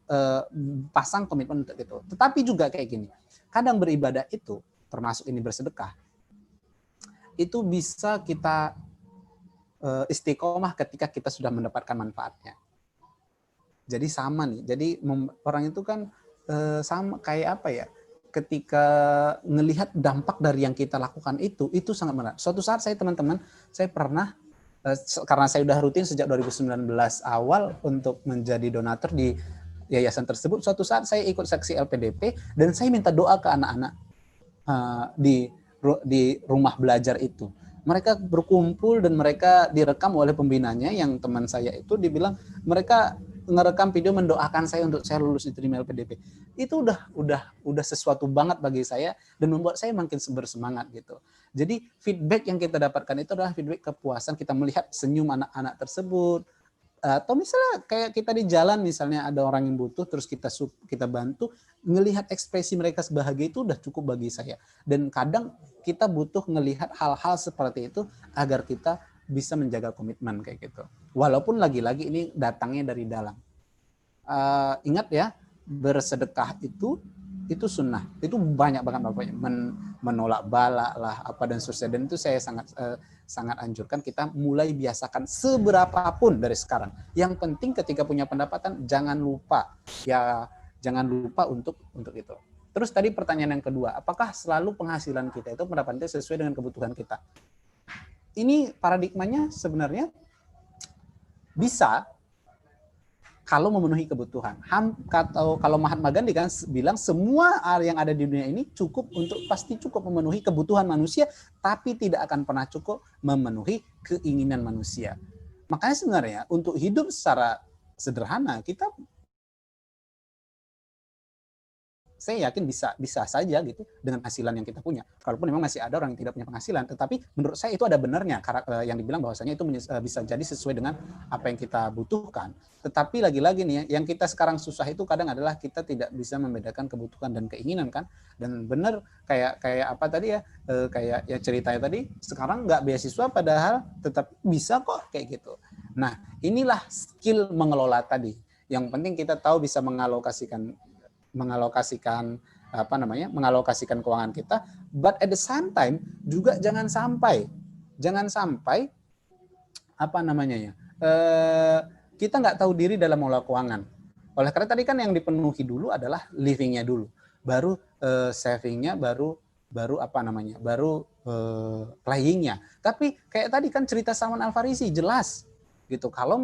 S2: pasang komitmen untuk itu. Tetapi juga kayak gini, kadang beribadah itu, termasuk ini bersedekah, itu bisa kita istiqomah ketika kita sudah mendapatkan manfaatnya. Jadi sama nih, jadi orang itu kan sama kayak apa ya, ketika melihat dampak dari yang kita lakukan itu sangat berat. Suatu saat saya teman-teman, saya pernah, karena saya sudah rutin sejak 2019 awal untuk menjadi donatur di yayasan tersebut, suatu saat saya ikut seksi LPDP dan saya minta doa ke anak-anak di rumah belajar itu. Mereka berkumpul dan mereka direkam oleh pembinanya yang teman saya itu, dibilang mereka ngerekam video mendoakan saya untuk saya lulus diterima LPDP. Itu udah sesuatu banget bagi saya dan membuat saya makin bersemangat gitu. Jadi feedback yang kita dapatkan itu adalah feedback kepuasan, kita melihat senyum anak-anak tersebut. Atau misalnya kayak kita di jalan, misalnya ada orang yang butuh terus kita bantu, ngelihat ekspresi mereka sebahagia itu udah cukup bagi saya. Dan kadang kita butuh ngelihat hal-hal seperti itu agar kita bisa menjaga komitmen kayak gitu. Walaupun lagi-lagi ini datangnya dari dalam. Ingat ya, bersedekah itu sunnah. Itu banyak banget Bapak, menolak bala lah apa dan seterusnya. Dan itu saya sangat anjurkan kita mulai biasakan seberapapun dari sekarang. Yang penting ketika punya pendapatan jangan lupa untuk itu. Terus tadi pertanyaan yang kedua, apakah selalu penghasilan kita itu pendapatnya sesuai dengan kebutuhan kita? Ini paradigmanya sebenarnya bisa kalau memenuhi kebutuhan. Kalau Mahatma Gandhi kan bilang semua yang ada di dunia ini pasti cukup memenuhi kebutuhan manusia, tapi tidak akan pernah cukup memenuhi keinginan manusia. Makanya sebenarnya untuk hidup secara sederhana saya yakin bisa saja gitu dengan penghasilan yang kita punya. Kalaupun memang masih ada orang yang tidak punya penghasilan, tetapi menurut saya itu ada benarnya yang dibilang bahwasanya itu bisa jadi sesuai dengan apa yang kita butuhkan. Tetapi lagi-lagi nih, yang kita sekarang susah itu kadang adalah kita tidak bisa membedakan kebutuhan dan keinginan kan. Dan benar kayak apa tadi ya, kayak ya ceritanya tadi, sekarang nggak beasiswa padahal tetap bisa kok kayak gitu. Nah, inilah skill mengelola tadi. Yang penting kita tahu bisa mengalokasikan keuangan kita, but at the same time juga jangan sampai kita nggak tahu diri dalam mengelola keuangan. Oleh karena tadi kan yang dipenuhi dulu adalah livingnya dulu, baru savingnya, baru playingnya. Tapi kayak tadi kan cerita Salman Al Farisi jelas gitu, kalau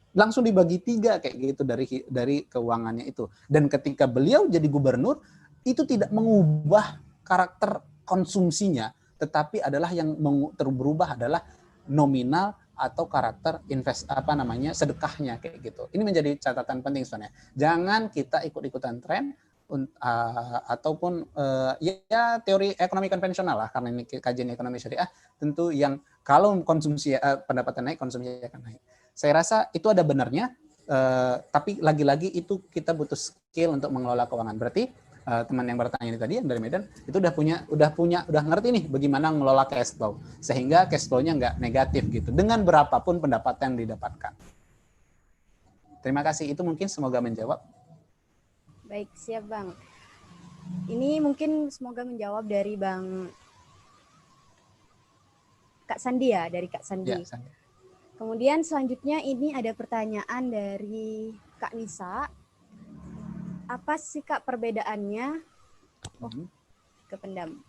S2: langsung dibagi 3 kayak gitu dari keuangannya itu. Dan ketika beliau jadi gubernur, itu tidak mengubah karakter konsumsinya, tetapi adalah yang berubah adalah nominal atau karakter sedekahnya kayak gitu. Ini menjadi catatan penting sebenarnya. Jangan kita ikut-ikutan tren ataupun ya teori ekonomi konvensional lah, karena ini kajian ekonomi syariah, tentu yang kalau konsumsi pendapatan naik, konsumsi akan naik. Saya rasa itu ada benarnya, tapi lagi-lagi itu kita butuh skill untuk mengelola keuangan. Berarti teman yang bertanya ini tadi yang dari Medan itu udah ngerti nih bagaimana mengelola cash flow, sehingga cash flow-nya nggak negatif gitu dengan berapapun pendapatan yang didapatkan. Terima kasih, itu mungkin semoga menjawab.
S1: Baik, siap Bang. Ini mungkin semoga menjawab dari Bang Kak Sandi ya, dari Kak Sandi. Ya, Sandi. Kemudian selanjutnya ini ada pertanyaan dari Kak Nisa. Apa sih Kak perbedaannya? Kependam.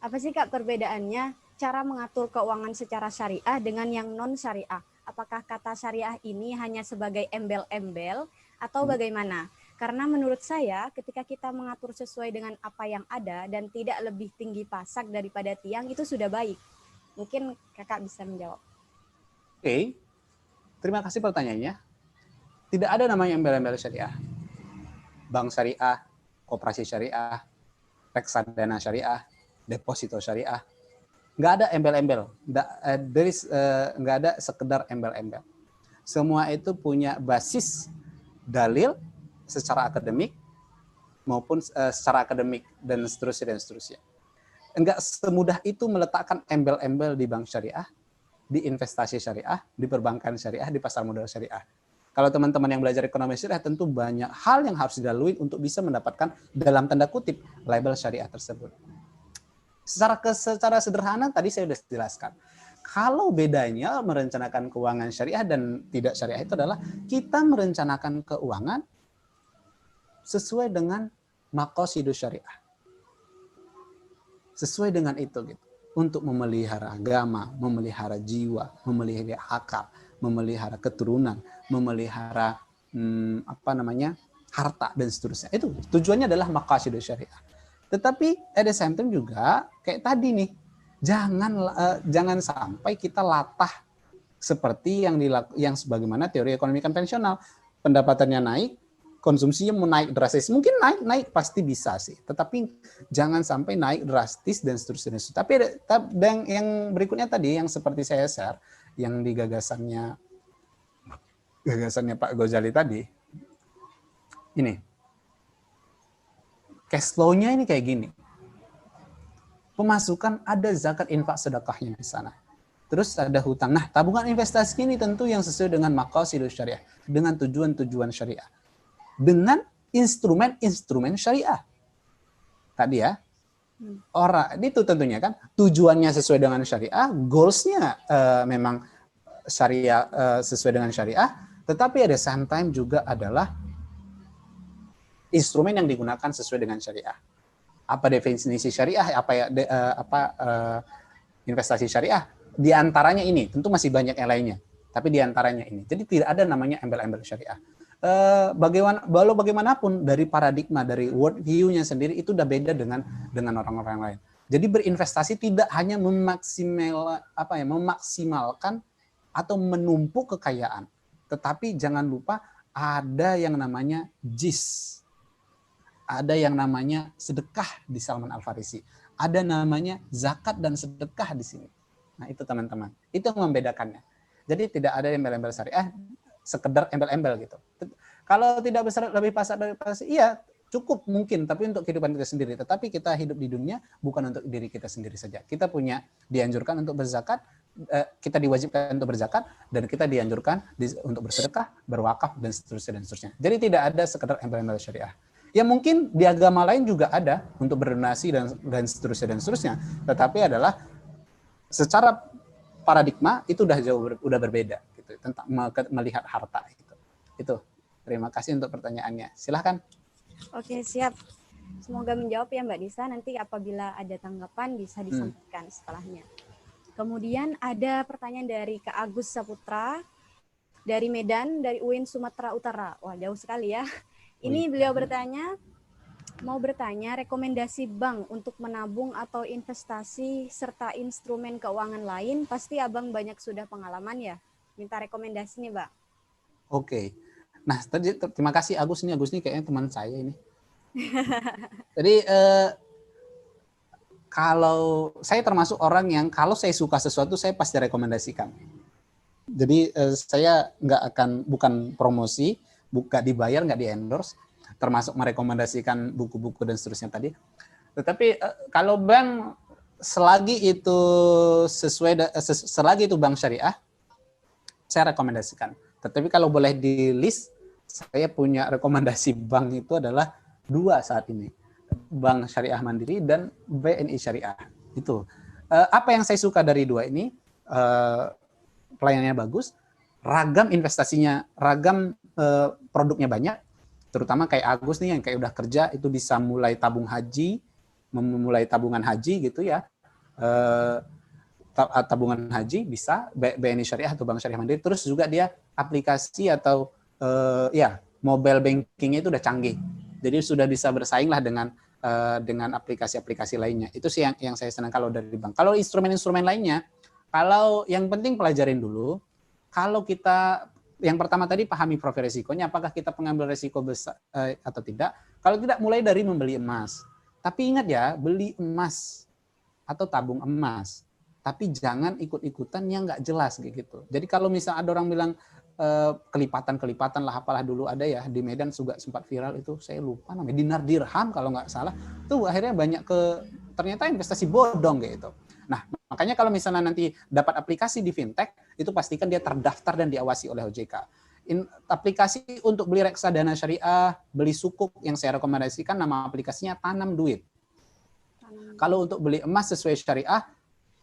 S1: Apa sih Kak perbedaannya cara mengatur keuangan secara syariah dengan yang non syariah? Apakah kata syariah ini hanya sebagai embel-embel atau bagaimana? Karena menurut saya ketika kita mengatur sesuai dengan apa yang ada dan tidak lebih tinggi pasak daripada tiang, itu sudah baik. Mungkin Kakak bisa menjawab.
S2: Oke, terima kasih pertanyaannya. Tidak ada namanya embel-embel syariah. Bank syariah, koperasi syariah, reksadana syariah, deposito syariah. Nggak ada embel-embel. Nggak ada sekedar embel-embel. Semua itu punya basis dalil secara akademik maupun secara akademik dan seterusnya. Enggak semudah itu meletakkan embel-embel di bank syariah, di investasi syariah, di perbankan syariah, di pasar modal syariah. Kalau teman-teman yang belajar ekonomi syariah, tentu banyak hal yang harus dilalui untuk bisa mendapatkan dalam tanda kutip label syariah tersebut. Secara sederhana tadi saya sudah jelaskan. Kalau bedanya merencanakan keuangan syariah dan tidak syariah itu adalah kita merencanakan keuangan sesuai dengan maqasidus syariah. Sesuai dengan itu gitu. Untuk memelihara agama, memelihara jiwa, memelihara akal, memelihara keturunan, memelihara harta dan seterusnya. Itu tujuannya adalah maqasidus syariah. Tetapi at the same time juga kayak tadi nih, jangan sampai kita latah seperti yang sebagaimana teori ekonomi konvensional, pendapatannya naik, konsumsinya mau naik drastis, mungkin naik pasti bisa sih, tetapi jangan sampai naik drastis dan seterusnya. Tapi yang berikutnya tadi yang seperti saya share, yang di gagasannya Pak Ghazali tadi, ini cash flow-nya ini kayak gini. Pemasukan ada zakat, infak, sedekahnya di sana. Terus ada hutang. Nah, tabungan investasi ini tentu yang sesuai dengan maqasidus syariah, dengan tujuan-tujuan syariah, dengan instrumen-instrumen syariah. Tadi ya, orang itu tentunya kan tujuannya sesuai dengan syariah, goals-nya memang syariah, sesuai dengan syariah, tetapi ada sometimes juga adalah instrumen yang digunakan sesuai dengan syariah. Apa definisi syariah? Investasi syariah? Di antaranya ini, tentu masih banyak yang lainnya, tapi di antaranya ini. Jadi tidak ada namanya embel-embel syariah. Bagaimanapun dari paradigma, dari world view-nya sendiri itu udah beda dengan orang-orang lain. Jadi berinvestasi tidak hanya memaksimalkan atau menumpuk kekayaan, tetapi jangan lupa ada yang namanya jis, ada yang namanya sedekah di Salman Al-Farisi, ada namanya zakat dan sedekah di sini. Nah itu teman-teman, itu yang membedakannya. Jadi tidak ada embel-embel syariah, sekedar embel-embel gitu. Kalau tidak besar lebih pasar dari pasar, iya cukup mungkin, tapi untuk kehidupan kita sendiri. Tetapi kita hidup di dunia bukan untuk diri kita sendiri saja. Kita dianjurkan untuk berzakat, kita diwajibkan untuk berzakat, dan kita dianjurkan untuk bersedekah, berwakaf, dan seterusnya. Jadi tidak ada sekedar embel-embel syariah. Ya mungkin di agama lain juga ada untuk berdonasi dan seterusnya. Tetapi adalah secara paradigma itu udah berbeda gitu tentang melihat harta gitu. Itu. Terima kasih untuk pertanyaannya. Silahkan.
S1: Oke, siap. Semoga menjawab ya Mbak Disa. Nanti apabila ada tanggapan bisa disampaikan setelahnya. Kemudian ada pertanyaan dari Kak Agus Saputra dari Medan, dari UIN Sumatera Utara. Wah, jauh sekali ya. Ini beliau mau bertanya rekomendasi bank untuk menabung atau investasi serta instrumen keuangan lain. Pasti Abang banyak sudah pengalaman ya. Minta rekomendasi nih, Mbak.
S2: Oke. Nah, terima kasih Agus nih kayaknya teman saya ini. Jadi kalau saya termasuk orang yang kalau saya suka sesuatu saya pasti rekomendasikan. Jadi saya bukan promosi, nggak dibayar, nggak di-endorse, termasuk merekomendasikan buku-buku dan seterusnya tadi. Tetapi kalau bank selagi itu bank syariah, saya rekomendasikan. Tetapi kalau boleh di list, saya punya rekomendasi bank itu adalah 2 saat ini. Bank Syariah Mandiri dan BNI Syariah. Itu. Apa yang saya suka dari 2 ini? Pelayanannya bagus, ragam investasinya, ragam produknya banyak, terutama kayak Agus nih yang kayak udah kerja itu bisa mulai tabung haji, memulai tabungan haji gitu ya, tabungan haji bisa BNI Syariah atau Bank Syariah Mandiri, terus juga dia aplikasi atau mobile bankingnya itu udah canggih, jadi sudah bisa bersaing lah dengan aplikasi-aplikasi lainnya. Itu sih yang saya senang kalau dari bank. Kalau instrumen-instrumen lainnya, kalau yang penting pelajarin dulu. Kalau kita yang pertama tadi pahami profil risikonya, apakah kita pengambil risiko besar atau tidak. Kalau tidak, mulai dari membeli emas. Tapi ingat ya, beli emas atau tabung emas. Tapi jangan ikut-ikutan yang nggak jelas gitu. Jadi kalau misalnya ada orang bilang kelipatan lah, apalah dulu ada ya di Medan juga sempat viral itu, saya lupa namanya, dinar dirham kalau nggak salah. Itu akhirnya banyak ternyata investasi bodong gitu. Nah, makanya kalau misalnya nanti dapat aplikasi di fintech, itu pastikan dia terdaftar dan diawasi oleh OJK. Aplikasi untuk beli reksadana syariah, beli sukuk, yang saya rekomendasikan nama aplikasinya Tanam Duit. Kalau untuk beli emas sesuai syariah,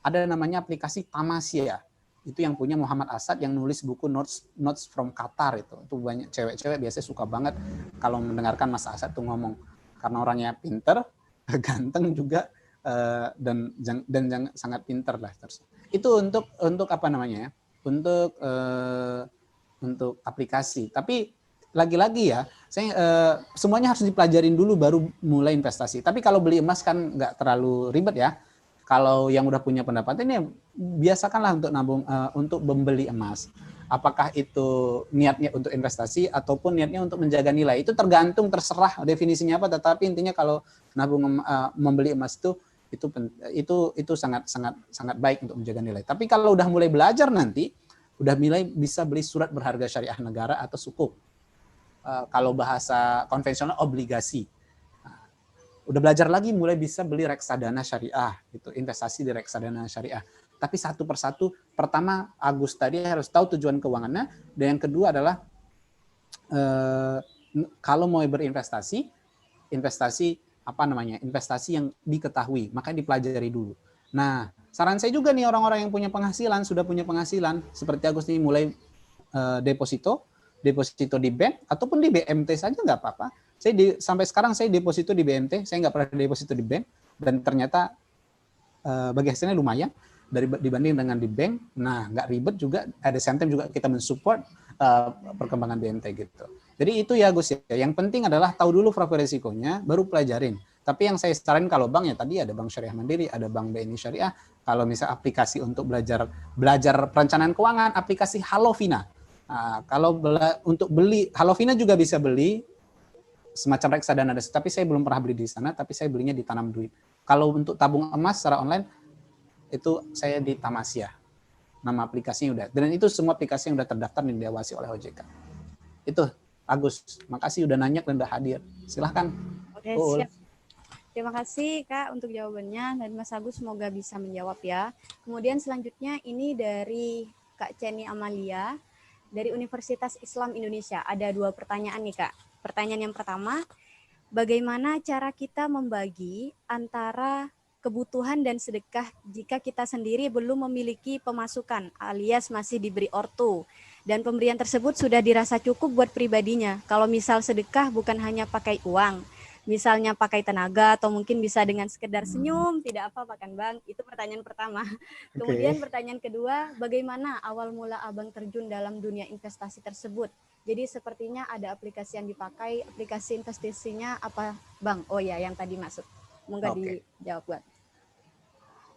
S2: ada namanya aplikasi Tamasya. Itu yang punya Muhammad Asad yang nulis buku Notes from Qatar itu. Itu banyak cewek-cewek biasanya suka banget kalau mendengarkan Mas Asad tuh ngomong. Karena orangnya pinter, ganteng juga, dan sangat pinter lah. Itu untuk apa namanya? Untuk aplikasi. Tapi lagi-lagi ya, saya semuanya harus dipelajarin dulu baru mulai investasi. Tapi kalau beli emas kan nggak terlalu ribet ya. Kalau yang udah punya pendapatan ini biasakanlah untuk nabung, untuk membeli emas. Apakah itu niatnya untuk investasi ataupun niatnya untuk menjaga nilai, itu tergantung, terserah definisinya apa. Tetapi intinya kalau nabung, membeli emas itu sangat sangat sangat baik untuk menjaga nilai. Tapi kalau udah mulai belajar nanti, udah mulai bisa beli surat berharga syariah negara atau sukuk. Kalau bahasa konvensional obligasi. Udah belajar lagi mulai bisa beli reksadana syariah, gitu, investasi di reksadana syariah. Tapi satu persatu, pertama Agus tadi harus tahu tujuan keuangannya, dan yang kedua adalah kalau mau berinvestasi, investasi yang diketahui, makanya dipelajari dulu. Nah, saran saya juga nih orang-orang yang punya penghasilan, sudah punya penghasilan, seperti Agus nih, mulai deposito di bank ataupun di BMT saja nggak apa-apa. Sampai sekarang saya deposito di BMT, saya nggak pernah deposito di bank, dan ternyata bagi hasilnya lumayan dibanding dengan di bank. Nah, nggak ribet juga, ada time juga kita mensupport perkembangan BMT gitu. Jadi itu ya Gus ya. Yang penting adalah tahu dulu profil risikonya, baru pelajarin. Tapi yang saya saranin kalau bank ya tadi ada Bank Syariah Mandiri, ada Bank BNI Syariah. Kalau misal aplikasi untuk belajar perencanaan keuangan, aplikasi Halovina. Nah, kalau untuk beli Halovina juga bisa beli semacam reksadana, tapi saya belum pernah beli di sana, tapi saya belinya di Tanam Duit. Kalau untuk tabung emas secara online itu saya di Tamasya, nama aplikasinya udah, dan itu semua aplikasi yang udah terdaftar dan diawasi oleh OJK. Itu Agus, makasih udah nanya dan udah hadir, silahkan.
S1: Oke, siap. Terima kasih Kak untuk jawabannya, dan Mas Agus semoga bisa menjawab ya. Kemudian selanjutnya ini dari Kak Ceni Amalia dari Universitas Islam Indonesia. Ada 2 pertanyaan nih Kak. Pertanyaan yang pertama, bagaimana cara kita membagi antara kebutuhan dan sedekah jika kita sendiri belum memiliki pemasukan alias masih diberi ortu dan pemberian tersebut sudah dirasa cukup buat pribadinya. Kalau misal sedekah bukan hanya pakai uang, misalnya pakai tenaga atau mungkin bisa dengan sekedar senyum, tidak apa-apa kan Bang? Itu pertanyaan pertama. Kemudian pertanyaan kedua, bagaimana awal mula Abang terjun dalam dunia investasi tersebut? Jadi sepertinya ada aplikasi yang dipakai, aplikasi investasinya apa Bang? Oh ya, yang tadi masuk. Semoga dijawab buat.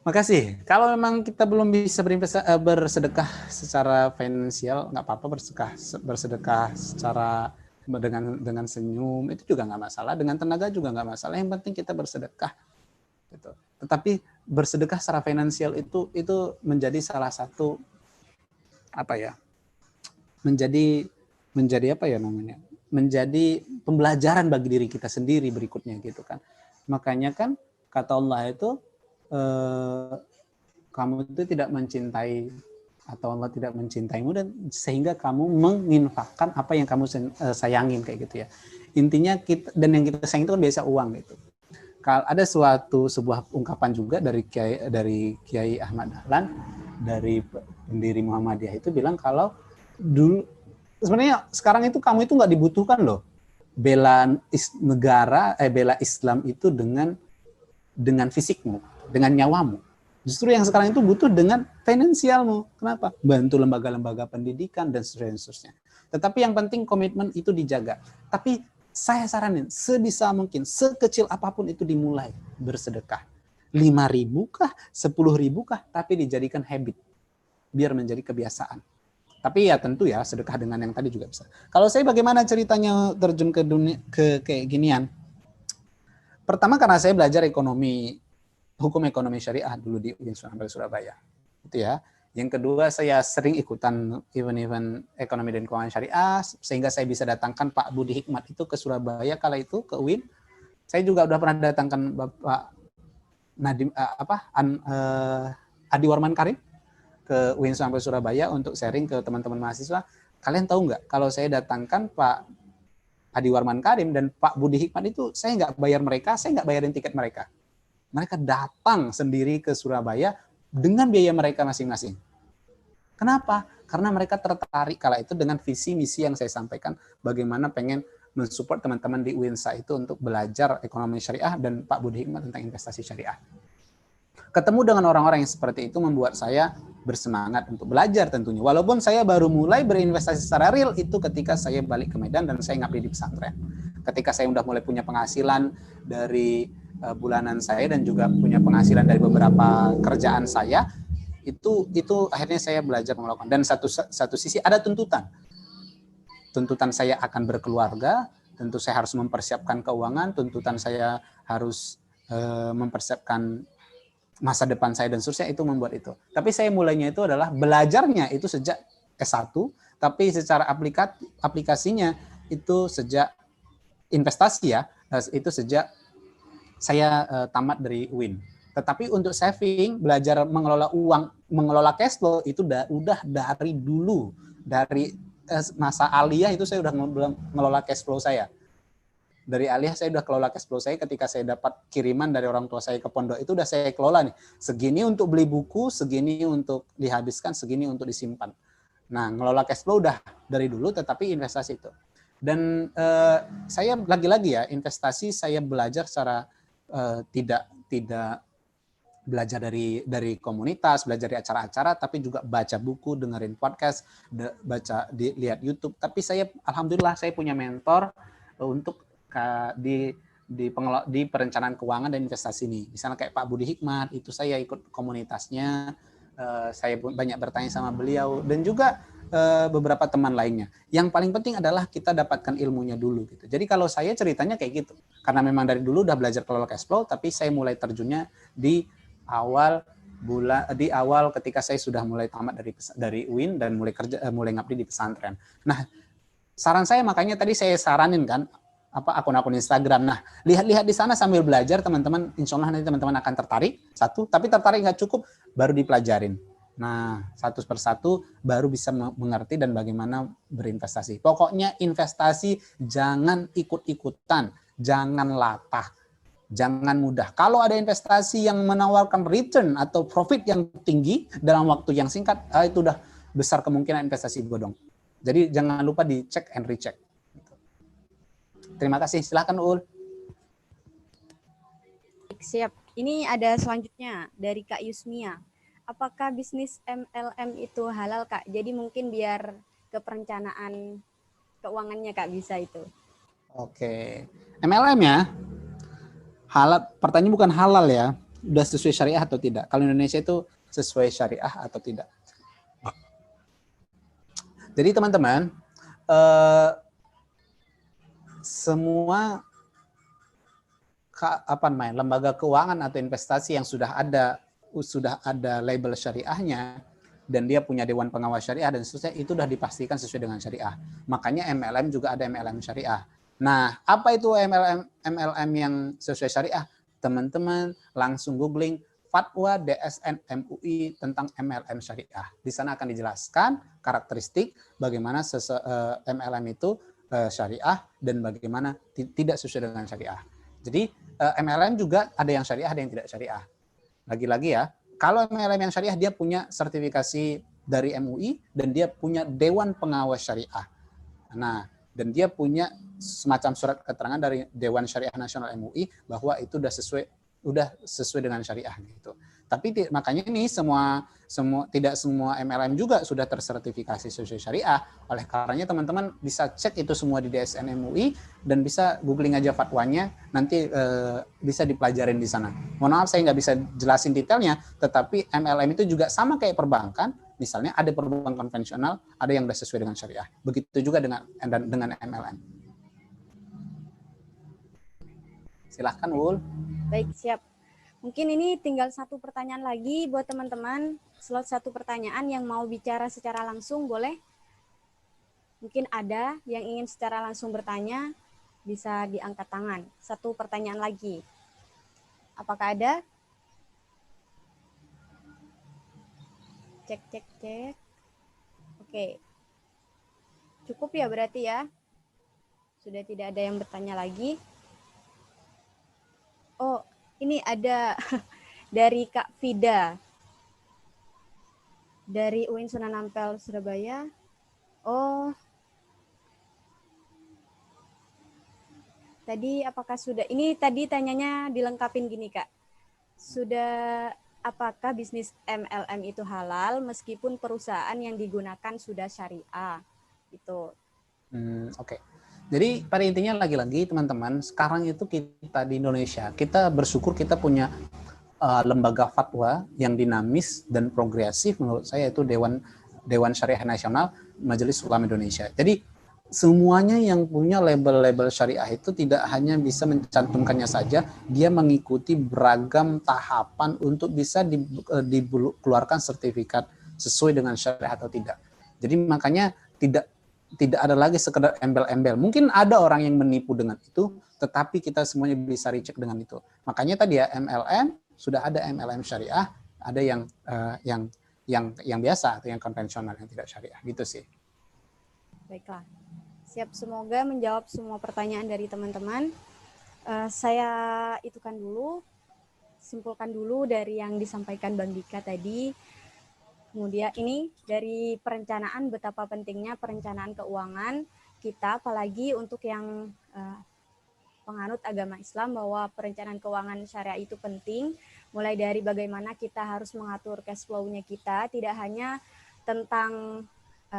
S2: Makasih. Kalau memang kita belum bisa bersedekah secara finansial, nggak apa-apa bersedekah secara dengan senyum, itu juga nggak masalah. Dengan tenaga juga nggak masalah. Yang penting kita bersedekah. Gitu. Tetapi bersedekah secara finansial itu menjadi salah satu menjadi menjadi pembelajaran bagi diri kita sendiri berikutnya gitu kan. Makanya kan kata Allah itu kamu itu tidak mencintai atau Allah tidak mencintaimu dan sehingga kamu menginfakkan apa yang kamu sayangin kayak gitu ya. Intinya dan yang kita sayang itu kan biasa uang gitu. Kalau ada sebuah ungkapan juga dari Kiai Ahmad Dahlan, dari pendiri Muhammadiyah, itu bilang kalau dulu sebenarnya sekarang itu kamu itu nggak dibutuhkan loh bela Islam itu dengan fisikmu, dengan nyawamu. Justru yang sekarang itu butuh dengan finansialmu. Kenapa? Bantu lembaga-lembaga pendidikan dan seterusnya. Tetapi yang penting komitmen itu dijaga. Tapi saya saranin sebisa mungkin, sekecil apapun itu dimulai bersedekah. 5.000 kah, 10.000 kah, tapi dijadikan habit. Biar menjadi kebiasaan. Tapi ya tentu ya sedekah dengan yang tadi juga bisa. Kalau saya bagaimana ceritanya terjun ke dunia kayak ginian? Pertama karena saya belajar hukum ekonomi syariah dulu di UIN Surabaya. Itu ya. Yang kedua saya sering ikutan event-event ekonomi dan keuangan syariah sehingga saya bisa datangkan Pak Budi Hikmat itu ke Surabaya kala itu ke UIN. Saya juga udah pernah datangkan Bapak Adi Warman Karim ke UIN sampai Surabaya untuk sharing ke teman-teman mahasiswa. Kalian tahu nggak kalau saya datangkan Pak Adi Warman Karim dan Pak Budi Hikmat itu saya nggak bayar mereka, saya nggak bayarin tiket mereka. Mereka datang sendiri ke Surabaya dengan biaya mereka masing-masing. Kenapa? Karena mereka tertarik kala itu dengan visi misi yang saya sampaikan, bagaimana pengen mensupport teman-teman di UINSA itu untuk belajar ekonomi syariah dan Pak Budi Hikmat tentang investasi syariah. Ketemu dengan orang-orang yang seperti itu membuat saya bersemangat untuk belajar tentunya. Walaupun saya baru mulai berinvestasi secara real itu ketika saya balik ke Medan dan saya ngabdi di pesantren. Ketika saya udah mulai punya penghasilan dari bulanan saya dan juga punya penghasilan dari beberapa kerjaan saya, Itu akhirnya saya belajar melakukan. Dan satu sisi ada tuntutan saya akan berkeluarga, tentu saya harus mempersiapkan keuangan, tuntutan saya harus mempersiapkan masa depan saya dan seterusnya, itu membuat itu. Tapi saya mulainya itu adalah belajarnya itu sejak S1, tapi secara aplikasinya itu sejak investasi ya, itu sejak saya tamat dari UIN. Tetapi untuk saving, belajar mengelola uang, mengelola cash flow itu udah dari dulu, dari masa aliyah itu saya udah mengelola cash flow saya. Dari aliyah saya udah kelola cash flow saya, ketika saya dapat kiriman dari orang tua saya ke pondok itu udah saya kelola nih. Segini untuk beli buku, segini untuk dihabiskan, segini untuk disimpan. Nah, ngelola cash flow udah dari dulu, tetapi investasi itu. Dan saya lagi-lagi ya, investasi saya belajar secara tidak belajar dari komunitas, belajar dari acara-acara, tapi juga baca buku, dengerin podcast, lihat YouTube. Tapi saya alhamdulillah saya punya mentor untuk di perencanaan keuangan dan investasi ini. Misalnya kayak Pak Budi Hikmat, itu saya ikut komunitasnya, saya banyak bertanya sama beliau, dan juga beberapa teman lainnya. Yang paling penting adalah kita dapatkan ilmunya dulu gitu. Jadi kalau saya ceritanya kayak gitu, karena memang dari dulu udah belajar kelola cash flow, tapi saya mulai terjunnya di awal ketika saya sudah mulai tamat dari UIN dan mulai ngabdi di pesantren. Nah, saran saya makanya tadi saya saranin kan akun-akun Instagram. Nah, lihat-lihat di sana sambil belajar, teman-teman. Insya Allah nanti teman-teman akan tertarik. Satu, tapi tertarik nggak cukup, baru dipelajarin. Nah, satu persatu baru bisa mengerti dan bagaimana berinvestasi. Pokoknya investasi jangan ikut-ikutan, jangan latah, jangan mudah. Kalau ada investasi yang menawarkan return atau profit yang tinggi dalam waktu yang singkat, itu udah besar kemungkinan investasi bodong. Jadi jangan lupa dicek and recheck. Terima kasih. Silakan Ul.
S1: Siap. Ini ada selanjutnya dari Kak Yusmia. Apakah bisnis MLM itu halal, Kak? Jadi mungkin biar ke perencanaan keuangannya, Kak, bisa itu.
S2: Oke. MLM ya. Halal, pertanyaan bukan halal ya. Udah sesuai syariah atau tidak? Kalau Indonesia itu sesuai syariah atau tidak? Jadi teman-teman, semua lembaga keuangan atau investasi yang sudah ada label syariahnya dan dia punya dewan pengawas syariah dan seterusnya, itu sudah dipastikan sesuai dengan syariah. Makanya MLM juga ada MLM syariah. Nah, apa itu MLM yang sesuai syariah? Teman-teman langsung googling fatwa DSN MUI tentang MLM syariah. Di sana akan dijelaskan karakteristik bagaimana MLM itu syariah dan bagaimana tidak sesuai dengan syariah. Jadi MLM juga ada yang syariah, ada yang tidak syariah. Lagi-lagi ya, kalau MLM yang syariah dia punya sertifikasi dari MUI dan dia punya Dewan Pengawas Syariah. Nah, dan dia punya semacam surat keterangan dari Dewan Syariah Nasional MUI bahwa itu udah sesuai dengan syariah gitu. Tapi makanya ini tidak semua MLM juga sudah tersertifikasi sesuai syariah. Oleh karenanya teman-teman bisa cek itu semua di DSN MUI dan bisa googling aja fatwanya, nanti bisa dipelajarin di sana. Mohon maaf saya nggak bisa jelasin detailnya, tetapi MLM itu juga sama kayak perbankan. Misalnya ada perbankan konvensional, ada yang sudah sesuai dengan syariah. Begitu juga dengan MLM. Silahkan, Wul.
S1: Baik, siap. Mungkin ini tinggal satu pertanyaan lagi buat teman-teman. Slot satu pertanyaan yang mau bicara secara langsung, boleh? Mungkin ada yang ingin secara langsung bertanya, bisa diangkat tangan. Satu pertanyaan lagi. Apakah ada? Cek. Oke. Cukup ya berarti ya? Sudah tidak ada yang bertanya lagi. Oh, ini ada dari Kak Vida. Dari UIN Sunan Ampel, Surabaya. Oh. Tadi apakah sudah, ini tadi tanyanya dilengkapin gini Kak. Apakah bisnis MLM itu halal meskipun perusahaan yang digunakan sudah syariah? Itu.
S2: Oke. Jadi pada intinya lagi-lagi teman-teman, sekarang itu kita di Indonesia, kita bersyukur kita punya lembaga fatwa yang dinamis dan progresif menurut saya, itu Dewan Syariah Nasional Majelis Ulama Indonesia. Jadi semuanya yang punya label-label syariah itu tidak hanya bisa mencantumkannya saja, dia mengikuti beragam tahapan untuk bisa dikeluarkan sertifikat sesuai dengan syariah atau tidak. Jadi makanya tidak ada lagi sekedar embel-embel. Mungkin ada orang yang menipu dengan itu, tetapi kita semuanya bisa recheck dengan itu. Makanya tadi ya, MLM sudah ada MLM syariah, ada yang biasa atau yang konvensional yang tidak syariah, gitu sih.
S1: Baiklah. Siap, semoga menjawab semua pertanyaan dari teman-teman. Saya itukan dulu, simpulkan dulu dari yang disampaikan Bang Dika tadi. Kemudian ini dari perencanaan, betapa pentingnya perencanaan keuangan kita, apalagi untuk yang penganut agama Islam, bahwa perencanaan keuangan syariah itu penting, mulai dari bagaimana kita harus mengatur cash flow-nya kita, tidak hanya tentang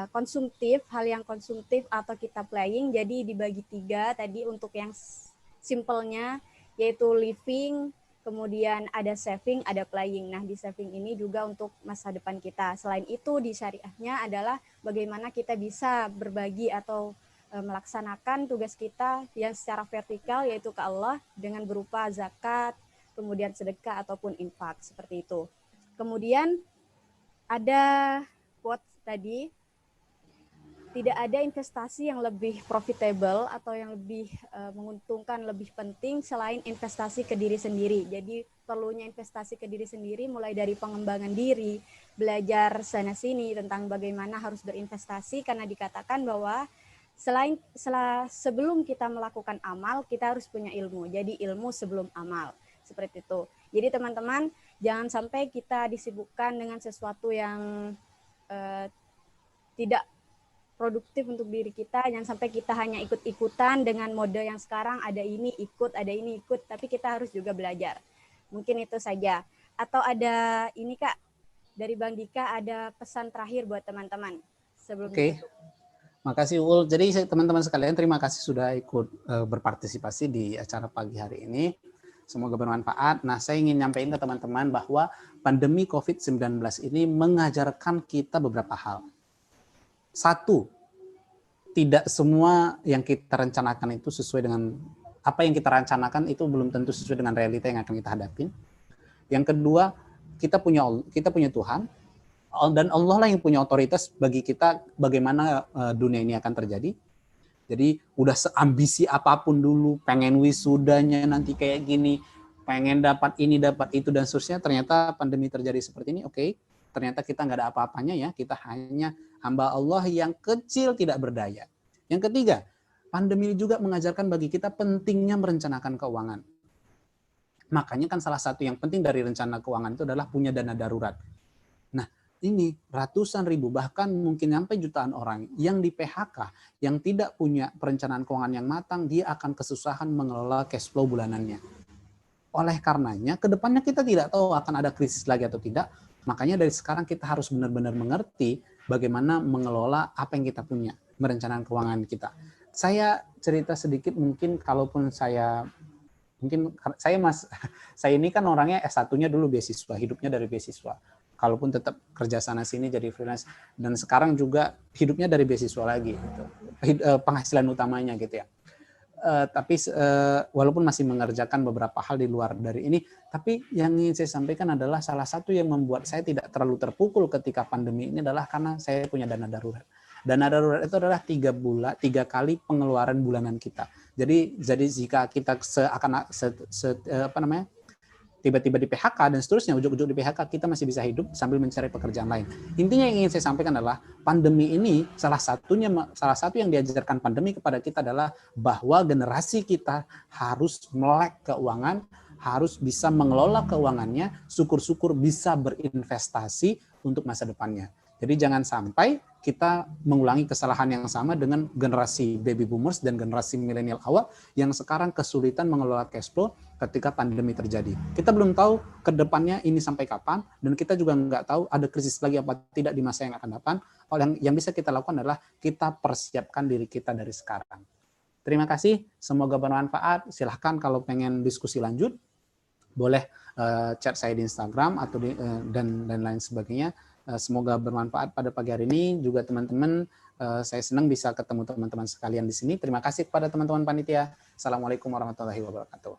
S1: konsumtif, hal yang konsumtif atau kita playing, jadi dibagi 3 tadi untuk yang simpelnya, yaitu living, kemudian ada saving, ada playing. Nah, di saving ini juga untuk masa depan kita. Selain itu, di syariahnya adalah bagaimana kita bisa berbagi atau melaksanakan tugas kita yang secara vertikal, yaitu ke Allah dengan berupa zakat, kemudian sedekah ataupun infak, seperti itu. Kemudian ada quote tadi, tidak ada investasi yang lebih profitable atau yang lebih menguntungkan, lebih penting selain investasi ke diri sendiri. Jadi perlunya investasi ke diri sendiri mulai dari pengembangan diri, belajar sana-sini tentang bagaimana harus berinvestasi, karena dikatakan bahwa sebelum kita melakukan amal, kita harus punya ilmu. Jadi ilmu sebelum amal, seperti itu. Jadi teman-teman, jangan sampai kita disibukkan dengan sesuatu yang tidak produktif untuk diri kita. Jangan sampai kita hanya ikut-ikutan dengan mode yang sekarang, ada ini ikut, ada ini ikut, tapi kita harus juga belajar. Mungkin itu saja. Atau ada ini Kak, dari Bang Dika ada pesan terakhir buat teman-teman sebelum ditutup.
S2: Makasih Ul. Jadi teman-teman sekalian, terima kasih sudah ikut berpartisipasi di acara pagi hari ini. Semoga bermanfaat. Nah, saya ingin nyampaikan ke teman-teman bahwa pandemi COVID-19 ini mengajarkan kita beberapa hal. Satu, tidak semua yang kita rencanakan itu sesuai dengan apa yang kita rencanakan, itu belum tentu sesuai dengan realita yang akan kita hadapin. Yang kedua, kita punya Tuhan, dan Allah lah yang punya otoritas bagi kita bagaimana dunia ini akan terjadi. Jadi udah seambisi apapun dulu, pengen wisudanya nanti kayak gini, pengen dapat ini, dapat itu, dan seterusnya, ternyata pandemi terjadi seperti ini, oke. Ternyata kita nggak ada apa-apanya ya, kita hanya hamba Allah yang kecil tidak berdaya. Yang ketiga, pandemi juga mengajarkan bagi kita pentingnya merencanakan keuangan. Makanya kan salah satu yang penting dari rencana keuangan itu adalah punya dana darurat. Nah, ini ratusan ribu, bahkan mungkin sampai jutaan orang yang di PHK, yang tidak punya perencanaan keuangan yang matang, dia akan kesusahan mengelola cash flow bulanannya. Oleh karenanya, ke depannya kita tidak tahu akan ada krisis lagi atau tidak. Makanya dari sekarang kita harus benar-benar mengerti bagaimana mengelola apa yang kita punya, merencanakan keuangan kita. Saya cerita sedikit, mungkin kalaupun saya ini kan orangnya S1-nya dulu beasiswa, hidupnya dari beasiswa. Kalaupun tetap kerja sana sini jadi freelance, dan sekarang juga hidupnya dari beasiswa lagi gitu. Penghasilan utamanya gitu ya. Tapi walaupun masih mengerjakan beberapa hal di luar dari ini, tapi yang ingin saya sampaikan adalah salah satu yang membuat saya tidak terlalu terpukul ketika pandemi ini adalah karena saya punya dana darurat. Dana darurat itu adalah 3 kali pengeluaran bulanan kita. Jadi jika kita tiba-tiba di PHK dan seterusnya, ujuk-ujuk di PHK, kita masih bisa hidup sambil mencari pekerjaan lain. Intinya yang ingin saya sampaikan adalah pandemi ini salah satu yang diajarkan pandemi kepada kita adalah bahwa generasi kita harus melek keuangan, harus bisa mengelola keuangannya, syukur-syukur bisa berinvestasi untuk masa depannya. Jadi jangan sampai kita mengulangi kesalahan yang sama dengan generasi baby boomers dan generasi milenial awal yang sekarang kesulitan mengelola cash flow ketika pandemi terjadi. Kita belum tahu ke depannya ini sampai kapan, dan kita juga nggak tahu ada krisis lagi apa tidak di masa yang akan datang. Yang bisa kita lakukan adalah kita persiapkan diri kita dari sekarang. Terima kasih, semoga bermanfaat. Silahkan kalau pengen diskusi lanjut. boleh chat saya di Instagram atau dan lain sebagainya. Semoga bermanfaat pada pagi hari ini. Juga teman-teman, saya senang bisa ketemu teman-teman sekalian di sini. Terima kasih kepada teman-teman panitia. Assalamualaikum warahmatullahi wabarakatuh.